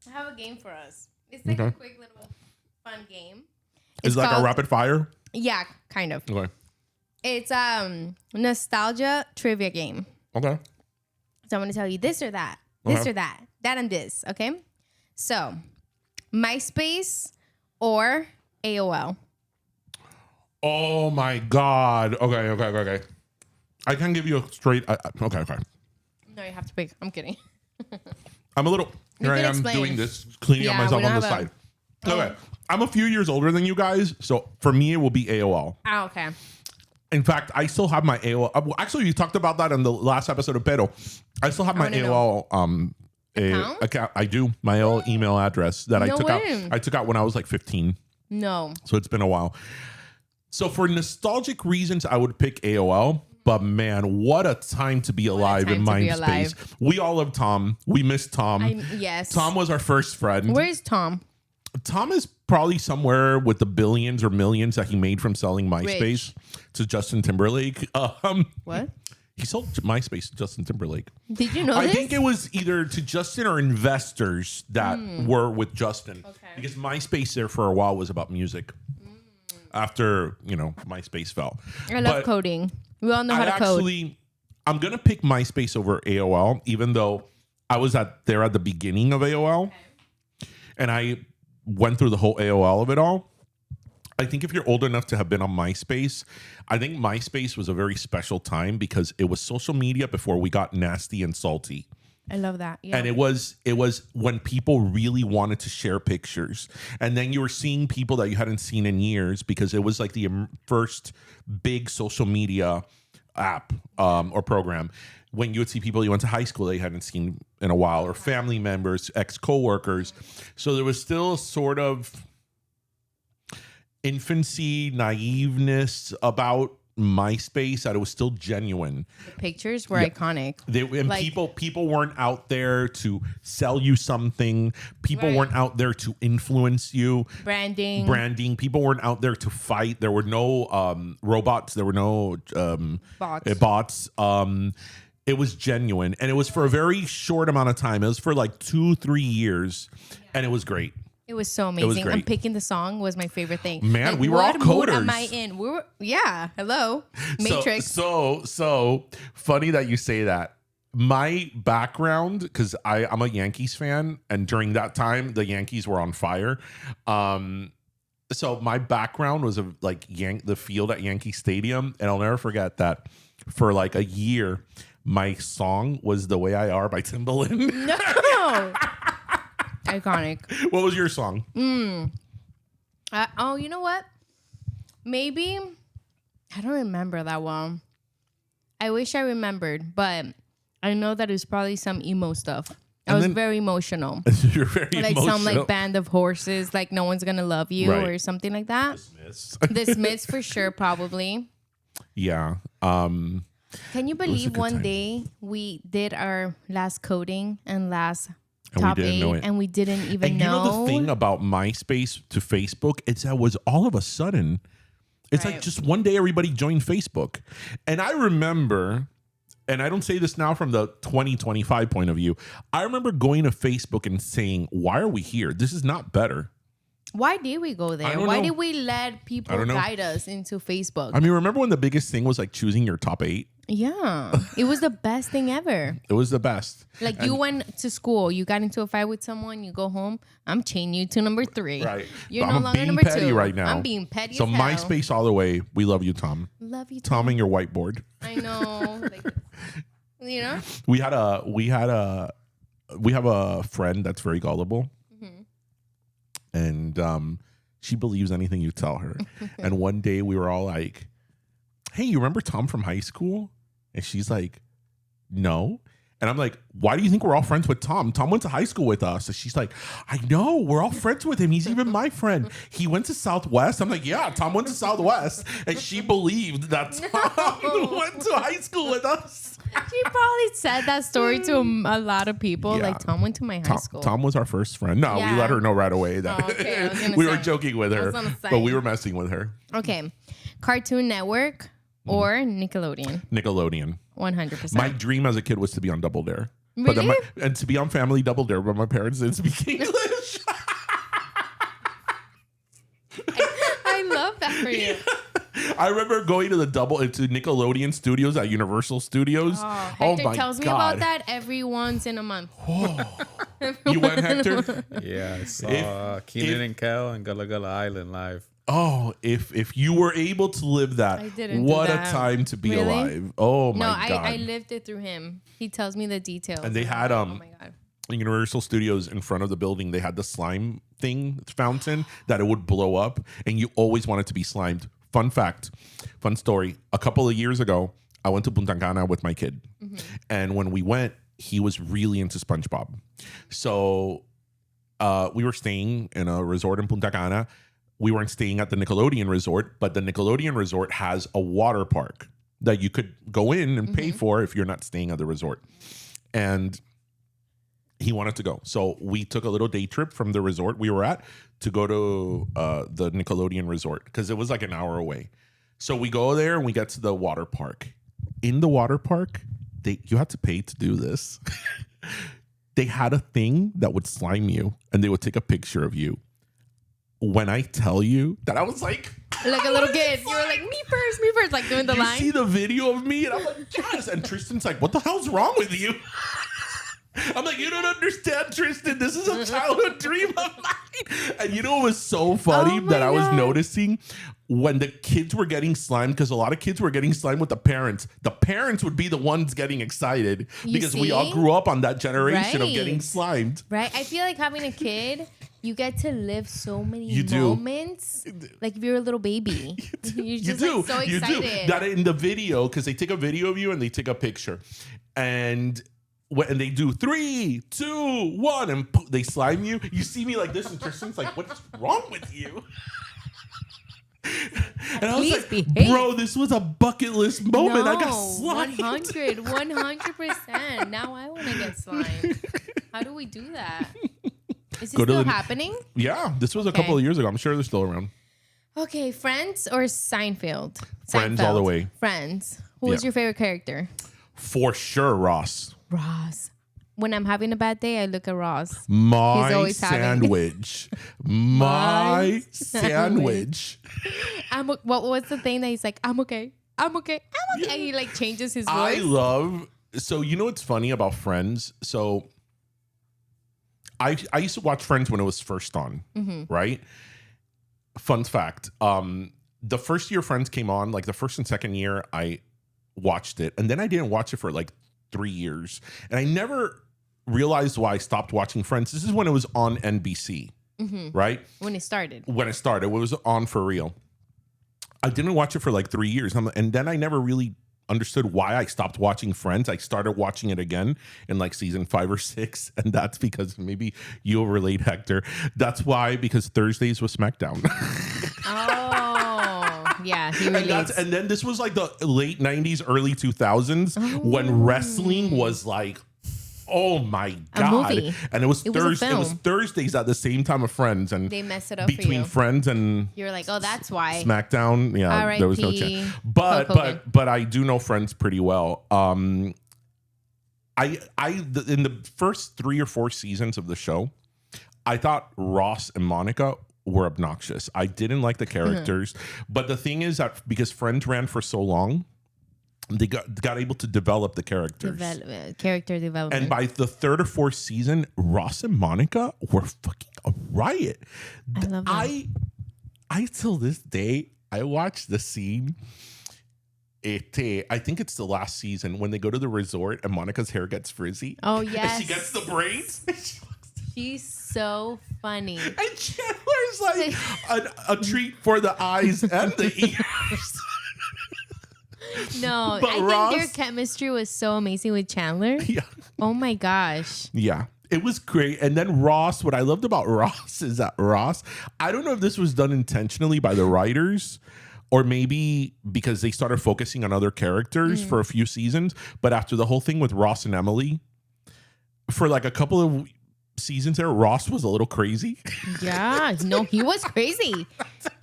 I have a game for us. It's like a quick little fun game. It's like a rapid fire? Yeah, kind of. Okay. It's nostalgia trivia game. Okay. So I'm going to tell you this or that. This or that. That and this. Okay? So, MySpace or AOL? Oh my God. Okay. I can give you a straight. Okay. No, you have to pick. I'm kidding. I'm a little. Here I am explain. doing this, cleaning up myself on the side. Okay. I'm a few years older than you guys, so for me it will be AOL. Oh, okay. In fact, I still have my AOL. Actually, you talked about that in the last episode of Pero. I still have my AOL account. I do. My AOL email address that I took out. I took out when I was like 15. No. So it's been a while. So for nostalgic reasons, I would pick AOL. But man, what a time to be alive in MySpace. We all love Tom. We miss Tom. Yes. Tom was our first friend. Where's Tom? Tom is probably somewhere with the billions or millions that he made from selling MySpace to Justin Timberlake. What? He sold MySpace to Justin Timberlake. Did you know this? I think it was either to Justin or investors that were with Justin. Okay. Because MySpace there for a while was about music. After, MySpace fell. I love coding. We all know how to code. I'm going to pick MySpace over AOL, even though I was there at the beginning of AOL. Okay. And I went through the whole AOL of it all. I think if you're old enough to have been on MySpace, I think MySpace was a very special time because it was social media before we got nasty and salty. I love that. Yeah. And it was when people really wanted to share pictures. And then you were seeing people that you hadn't seen in years because it was like the first big social media app or program. When you would see people you went to high school that you hadn't seen in a while, or family members, ex-coworkers. So there was still sort of infancy, naiveness about MySpace, that it was still genuine. The pictures were iconic. People weren't out there to sell you something. People weren't out there to influence you. Branding. People weren't out there to fight. There were no robots. There were no bots. It was genuine, and it was for a very short amount of time. It was for like 2-3 years, and it was great. It was so amazing. And picking the song was my favorite thing. Man, we were all coders. What am I in? Hello. Matrix. So funny that you say that. My background, because I'm a Yankees fan, and during that time, the Yankees were on fire. So my background was the field at Yankee Stadium, and I'll never forget that for like a year, my song was "The Way I Are" by Timbaland. No. Iconic. What was your song? You know what? Maybe I don't remember that well. I wish I remembered, but I know that it was probably some emo stuff. I was very emotional. You're very emotional. Some like Band of Horses, like No One's Gonna Love You or something like that. The Smiths for sure, probably. Yeah. Can you believe one day we did our last coding and last top 8 and we didn't even know? You know the thing about MySpace to Facebook, it's that was all of a sudden. It's like just one day everybody joined Facebook. And I remember, and I don't say this now from the 2025 point of view, I remember going to Facebook and saying, why are we here? This is not better. Why did we go there? Why did we let people guide us into Facebook? I mean, remember when the biggest thing was like choosing your top 8? Yeah, it was the best thing ever. It was the best. Like, you went to school, you got into a fight with someone, you go home, I'm changing you to number 3. Right. You're but no I'm longer being number petty 2. right now. I'm being petty So as hell. MySpace all the way. We love you, Tom. Love you, Tom and your whiteboard. I know. Like, you know? We have a friend that's very gullible. And she believes anything you tell her. And one day we were all like, hey, you remember Tom from high school? And she's like, no. And I'm like, why do you think we're all friends with Tom? Tom went to high school with us. And she's like, I know, we're all friends with him. He's even my friend. He went to Southwest. I'm like, yeah, Tom went to Southwest. And she believed that Tom went to high school with us. She probably said that story to a lot of people. Yeah. Like, Tom went to my high school. Tom was our first friend. No, Yeah. we let her know right away that Okay, we were joking with her, but we were messing with her. Okay. Cartoon Network or Nickelodeon? Nickelodeon. 100%. My dream as a kid was to be on Double Dare. Really? But then and to be on Family Double Dare, but my parents didn't speak English. I love that for you. I remember going to into Nickelodeon Studios at Universal Studios. Hector tells me about that every once in a month. You went, Hector? Yeah, I saw Keenan and Kel and Gullah Gullah Island live. Oh, if you were able to live that, I didn't what do a that. time to be Really? alive. Oh my No, God. I lived it through him. He tells me the details. And they had oh my God. Universal Studios in front of the building, they had the slime fountain that it would blow up, and you always wanted to be slimed. Fun fact, fun story. A couple of years ago, I went to Punta Cana with my kid, and when we went, he was really into SpongeBob. So we were staying in a resort in Punta Cana. We weren't staying at the Nickelodeon resort, but the Nickelodeon resort has a water park that you could go in and pay for if you're not staying at the resort. And he wanted to go. So we took a little day trip from the resort we were at to go to the Nickelodeon resort because it was like an hour away. So we go there and we get to the water park. In the water park, you had to pay to do this. They had a thing that would slime you and they would take a picture of you. When I tell you that I was like a little kid, you were like, me first, like doing the line. You see the video of me and I'm like, yes. And Tristan's like, what the hell's wrong with you? I'm like, you don't understand, Tristan. This is a childhood dream of mine. And you know what was so funny that I was noticing when the kids were getting slimed, because a lot of kids were getting slimed with the parents. The parents would be the ones getting excited because we all grew up on that generation of getting slimed. Right. I feel like having a kid, you get to live so many moments. Like if you're a little baby. You're just like so excited. You do. That in the video, because they take a video of you and they take a picture. And they do 3, 2, 1, and they slime you. You see me like this, and Tristan's like, "What's wrong with you?" And I was like, "Bro, this was a bucket list moment. I got slimed." 100%. Now I want to get slimed. How do we do that? Is it still happening? Yeah, this was a couple of years ago. I'm sure they're still around. Okay, Friends or Seinfeld? Friends all the way. Friends. Who is your favorite character? For sure, Ross. When I'm having a bad day, I look at Ross. My sandwich. My sandwich. What was the thing that he's like, I'm okay. I'm okay. I'm okay. Yeah. He like changes his voice. So you know what's funny about Friends? So I used to watch Friends when it was first on, right? Fun fact. The first year Friends came on, like the first and second year, I watched it. And then I didn't watch it for like 3 years. And I never realized why I stopped watching Friends. This is when it was on NBC, right? When it started. When it started. It was on for real. I didn't watch it for like 3 years. And then I never really understood why I stopped watching Friends. I started watching it again in like season 5 or 6. And that's because maybe you'll relate, Hector. That's why, because Thursdays was SmackDown. Yeah, he relates. And then this was like the late 90s, early 2000s when wrestling was like, oh my God. Movie. And it was Thursdays at the same time of Friends. And they mess it up between Friends and you're like, oh, that's why. SmackDown. Yeah, there was no chance. But I do know Friends pretty well. In the first 3 or 4 seasons of the show, I thought Ross and Monica were obnoxious. I didn't like the characters. But the thing is that because Friends ran for so long, they got able to develop the characters. Character development. And by the third or fourth season, Ross and Monica were fucking a riot. I love that. I till this day, I watch the scene. I think it's the last season when they go to the resort and Monica's hair gets frizzy. Oh, yes. And she gets the braids. She's so funny. And Chandler's like a treat for the eyes and the ears. No, But I Ross, think their chemistry was so amazing with Chandler. Yeah. Oh my gosh. Yeah. It was great. And then Ross, what I loved about Ross is that Ross, I don't know if this was done intentionally by the writers or maybe because they started focusing on other characters for a few seasons. But after the whole thing with Ross and Emily, for like a couple of seasons there, Ross was a little crazy. Yeah. No, he was crazy.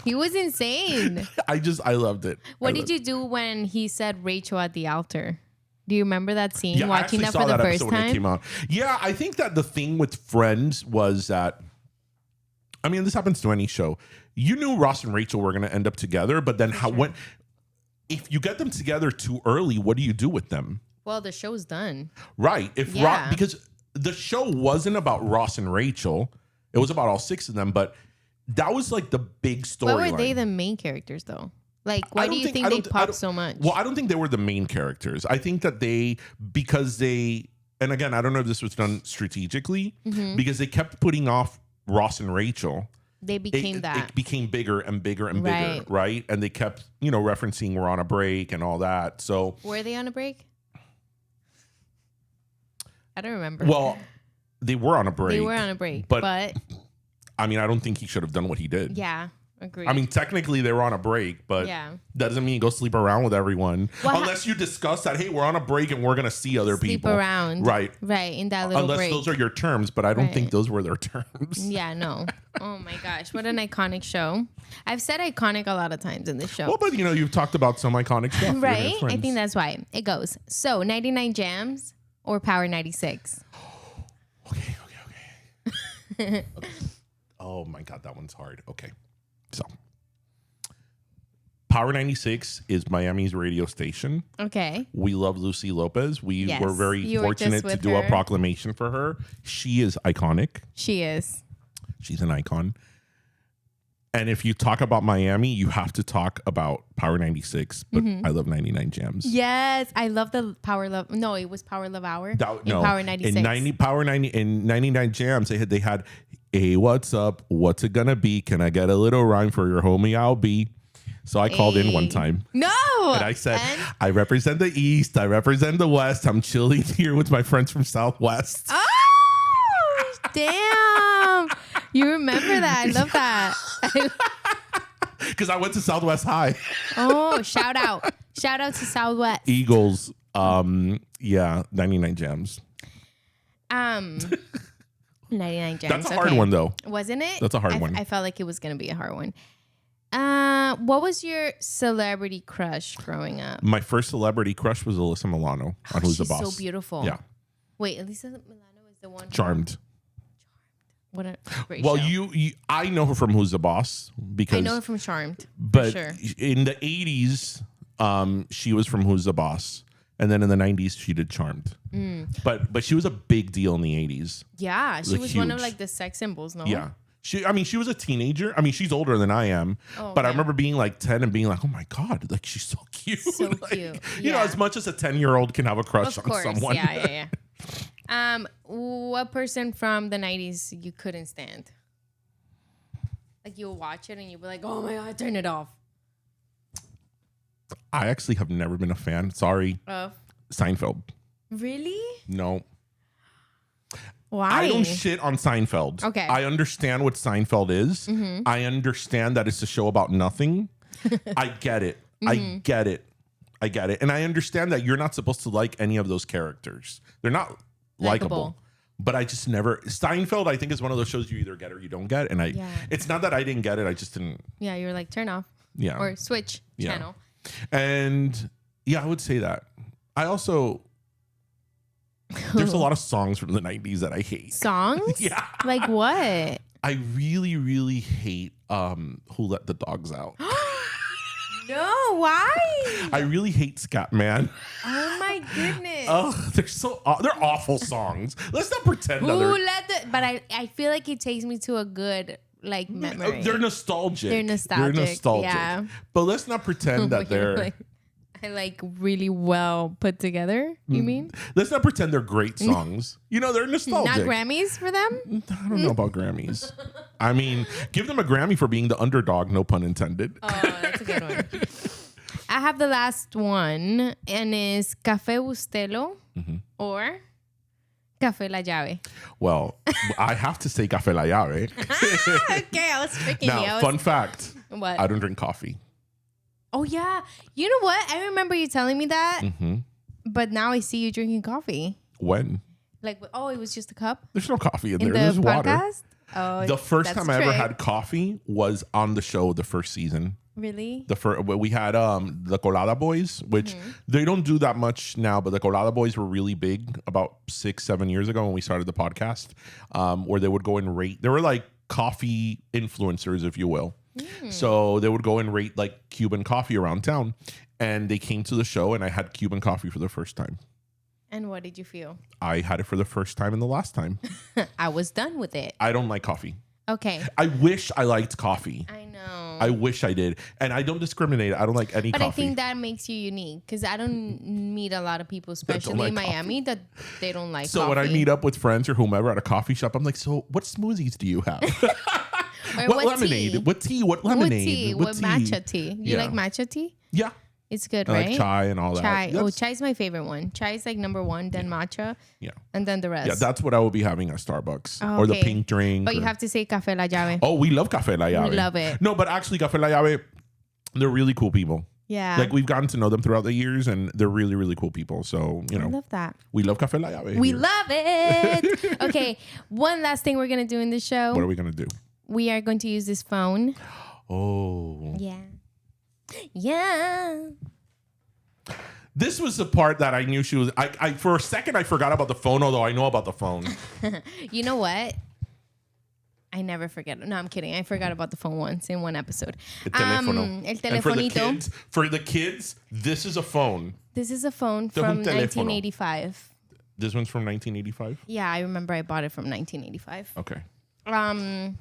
He was insane. I loved it. What did you do when he said Rachel at the altar? Do you remember that scene? Yeah, Watching I that for the first when it time? came out. Yeah, I think that the thing with Friends was that, I mean, this happens to any show. You knew Ross and Rachel were going to end up together, but then if you get them together too early, what do you do with them? Well, the show's done. Right. Yeah. Because the show wasn't about Ross and Rachel. It was about all six of them, but that was like the big story. Why were they the main characters though? Like, why do you think they popped so much? Well, I don't think they were the main characters. I think that because they, and again, I don't know if this was done strategically, because they kept putting off Ross and Rachel. They became It became bigger and bigger and bigger, right? And they kept, referencing we're on a break and all that. So were they on a break? I don't remember. Well, they were on a break. They were on a break, but I mean, I don't think he should have done what he did. Yeah. Agreed. I mean, technically they were on a break, but that doesn't mean go sleep around with everyone. Unless you discuss that, hey, we're on a break and we're going to see other people. Sleep around. Right. Right, in that little break. Unless those are your terms, but I don't think those were their terms. Yeah, no. Oh my gosh, what an iconic show. I've said iconic a lot of times in this show. Well, but you've talked about some iconic stuff. Right? I think that's why. It goes. So, 99 Jams or Power 96? Okay. Oh my God, that one's hard. Okay. So, Power 96 is Miami's radio station. Okay. We love Lucy Lopez. We were very fortunate to do a proclamation for her. She is iconic. She is. She's an icon. And if you talk about Miami, you have to talk about Power 96, but I love 99 Jams. Yes, I love the Power Love. No, it was Power Love Hour. Power 96. In 99 Jams, they had, hey, what's up? What's it gonna be? Can I get a little rhyme for your homie? I'll be. So I called in one time. No. And I said, I represent the East. I represent the West. I'm chilling here with my friends from Southwest. Oh, damn. You remember that. I love that. Because I went to Southwest High. Oh, shout out. Shout out to Southwest. Eagles. 99 Jams. 99 Jams. That's a hard one, though. Wasn't it? That's a hard one. I felt like it was going to be a hard one. What was your celebrity crush growing up? My first celebrity crush was Alyssa Milano on Who's the Boss. She's so beautiful. Yeah. Wait, Alyssa Milano is the one. Charmed. What a great show. You, I know her from Who's the Boss because I know her from Charmed. But for sure. In the 80s, she was from Who's the Boss. And then in the 90s, she did Charmed. But she was a big deal in the 80s. Yeah, she was huge. one of like the sex symbols, no? Yeah. She was a teenager. I mean, she's older than I am. Oh, but I remember being like 10 and being like, oh my God, like she's so cute. So like, cute. You know, as much as a 10-year-old can have a crush Of on course. someone. Yeah. What person from the 90s you couldn't stand? Like you'll watch it and you'll be like, oh my God, turn it off. I actually have never been a fan. Sorry. Of? Seinfeld. Really? No. Why? I don't shit on Seinfeld. Okay. I understand what Seinfeld is. Mm-hmm. I understand that it's a show about nothing. I get it. Mm-hmm. I get it. And I understand that you're not supposed to like any of those characters. They're not likable. But I just never... Seinfeld, I think, is one of those shows you either get or you don't get. And it's not that I didn't get it. I just didn't... Yeah, you're like, turn off. Yeah. Or switch channel. And yeah, I would say that. I also... There's a lot of songs from the 90s that I hate. Songs? Yeah. Like what? I really, really hate Who Let the Dogs Out. No, why? I really hate Scatman. Oh my goodness. Oh, they're awful songs. Let's not pretend that they're... But I feel like it takes me to a good like memory. They're nostalgic. They're nostalgic. Yeah. But let's not pretend that they're... like really well put together, you mean? Let's not pretend they're great songs. They're nostalgic. Not Grammys for them? I don't know about Grammys. I mean, give them a Grammy for being the underdog, no pun intended. Oh, that's a good one. I have the last one, and it's Café Bustelo or Café La Llave. Well, I have to say Café La Llave. Okay, I was tricking you. Now, fun fact. What? I don't drink coffee. Oh, yeah. You know what? I remember you telling me that, but now I see you drinking coffee. When? Like, it was just a cup? There's no coffee in there. The There's podcast? water. Oh, the first time I ever had coffee was on the show the first season. Really? We had the Colada Boys, which they don't do that much now, but the Colada Boys were really big about 6-7 years ago when we started the podcast, where they would go and rate. They were like coffee influencers, if you will. So they would go and rate like Cuban coffee around town, and they came to the show, and I had Cuban coffee for the first time. And what did you feel? I had it for the first time and the last time. I was done with it. I don't like coffee. Okay. I wish I liked coffee. I know. I wish I did. And I don't discriminate. I don't like any coffee. But I think that makes you unique because I don't meet a lot of people, especially in Miami, that they don't like coffee. So when I meet up with friends or whomever at a coffee shop, I'm like, so what smoothies do you have? What lemonade? Tea? What tea? What lemonade? What matcha tea? You like matcha tea? Yeah. It's good, I right? like chai and all that. Chai is my favorite one. Chai is like number one, then matcha. Yeah. And then the rest. Yeah, that's what I will be having at Starbucks. Oh, or the pink drink. But you have to say Café La Llave. Oh, we love Café La Llave. We love it. No, but actually Café La Llave, they're really cool people. Yeah. Like we've gotten to know them throughout the years and they're really, really cool people. So, I love that. We love Café La Llave. We love it. Okay. One last thing we're going to do in this show. What are we going to do? We are going to use this phone. Oh. Yeah. Yeah. This was the part that I knew she was. I for a second I forgot about the phone, although I know about the phone. You know what? I never forget. No, I'm kidding. I forgot about the phone once in one episode. El teléfono. El telefonito. And for the kids, this is a phone. This is a phone from 1985. This one's from 1985? Yeah, I remember I bought it from 1985. Okay. Alrighty.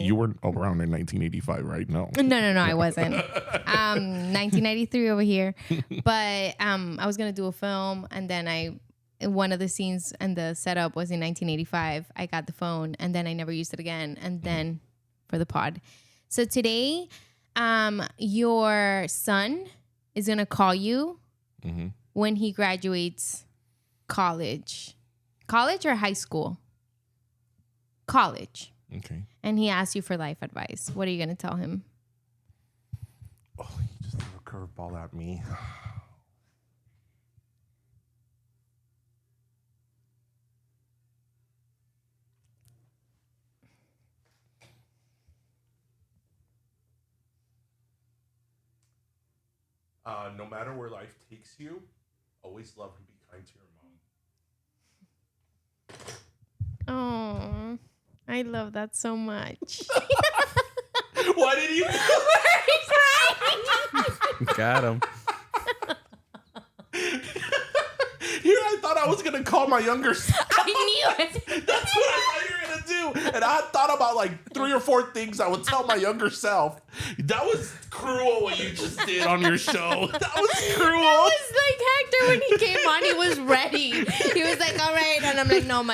You weren't around in 1985, right? No. No, I wasn't. 1993 over here. But I was going to do a film, and then one of the scenes and the setup was in 1985. I got the phone, and then I never used it again, and then for the pod. So today, your son is going to call you when he graduates college. College or high school? College. Okay. And he asks you for life advice. What are you going to tell him? Oh, he just threw a curveball at me. No matter where life takes you, always love and be kind to your mom. Oh, I love that so much. Why did you? Got him. Here, I thought I was gonna call my younger son. I knew it. That's what I thought you were gonna do, and I had thought about like 3 or 4 things I would tell my younger self. That was cruel what you just did on your show. That was cruel. That was like Hector when he came on. He was ready. He was like, "All right," and I'm like, "No,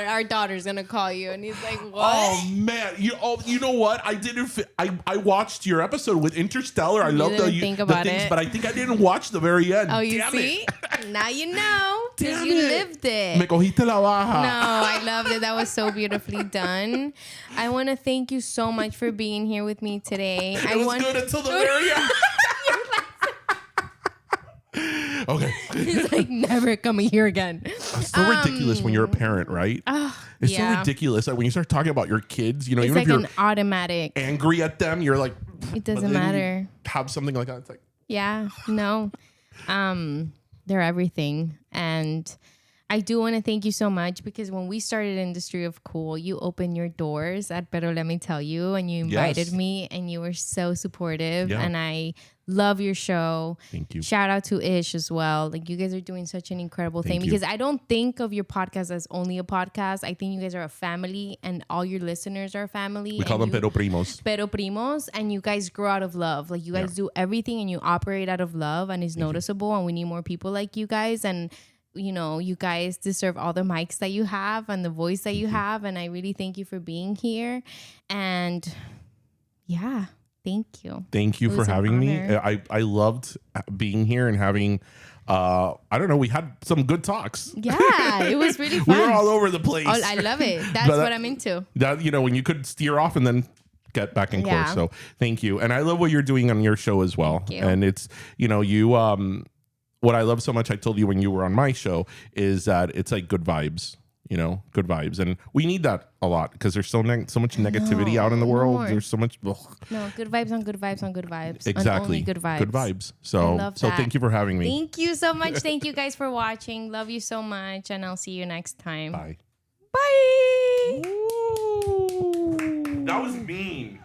our daughter's gonna call you." And he's like, "What?" Oh man, you know what? I didn't. I watched your episode with Interstellar. I love the things, but I think I didn't watch the very end. Oh, you Damn see? It. Now you know because Damn you it. lived it. Me cogiste la baja. No, I loved it. That was so beautifully done. I want to thank you so much for being here with me today. It was good until the very end. Okay. He's like, never coming here again. It's so ridiculous when you're a parent, right? It's so ridiculous that when you start talking about your kids, it's even like if you're an automatic. angry at them, you're like, it doesn't matter. Have something like that. It's like, yeah, no. They're everything. And I do want to thank you so much because when we started Industry of Cool, you opened your doors at Pero Let Me Tell You, and you invited me, and you were so supportive. Yeah. And I love your show. Thank you. Shout out to Ish as well. Like, you guys are doing such an incredible thing because I don't think of your podcast as only a podcast. I think you guys are a family, and all your listeners are a family. We call them Pero Primos. Pero Primos, and you guys grow out of love. Like, you guys do everything and you operate out of love, and it's noticeable. And we need more people like you guys. And you know, you guys deserve all the mics that you have and the voice that you have. And I really thank you for being here. And yeah, thank you. Thank you for having me. I loved being here and having, I don't know, we had some good talks. Yeah, it was really fun. We were all over the place. Oh, I love it. That's what I'm into. That, you know, when you could steer off and then get back in course. So thank you. And I love what you're doing on your show as well. Thank you. And it's, you know, what I love so much, I told you when you were on my show, is that it's like good vibes, you know, good vibes. And we need that a lot because there's so much negativity out in the world. More. There's so much. No, good vibes on good vibes on good vibes. Exactly. Only good vibes. Good vibes. So thank you for having me. Thank you so much. Thank you guys for watching. Love you so much. And I'll see you next time. Bye. Bye. Ooh, that was mean.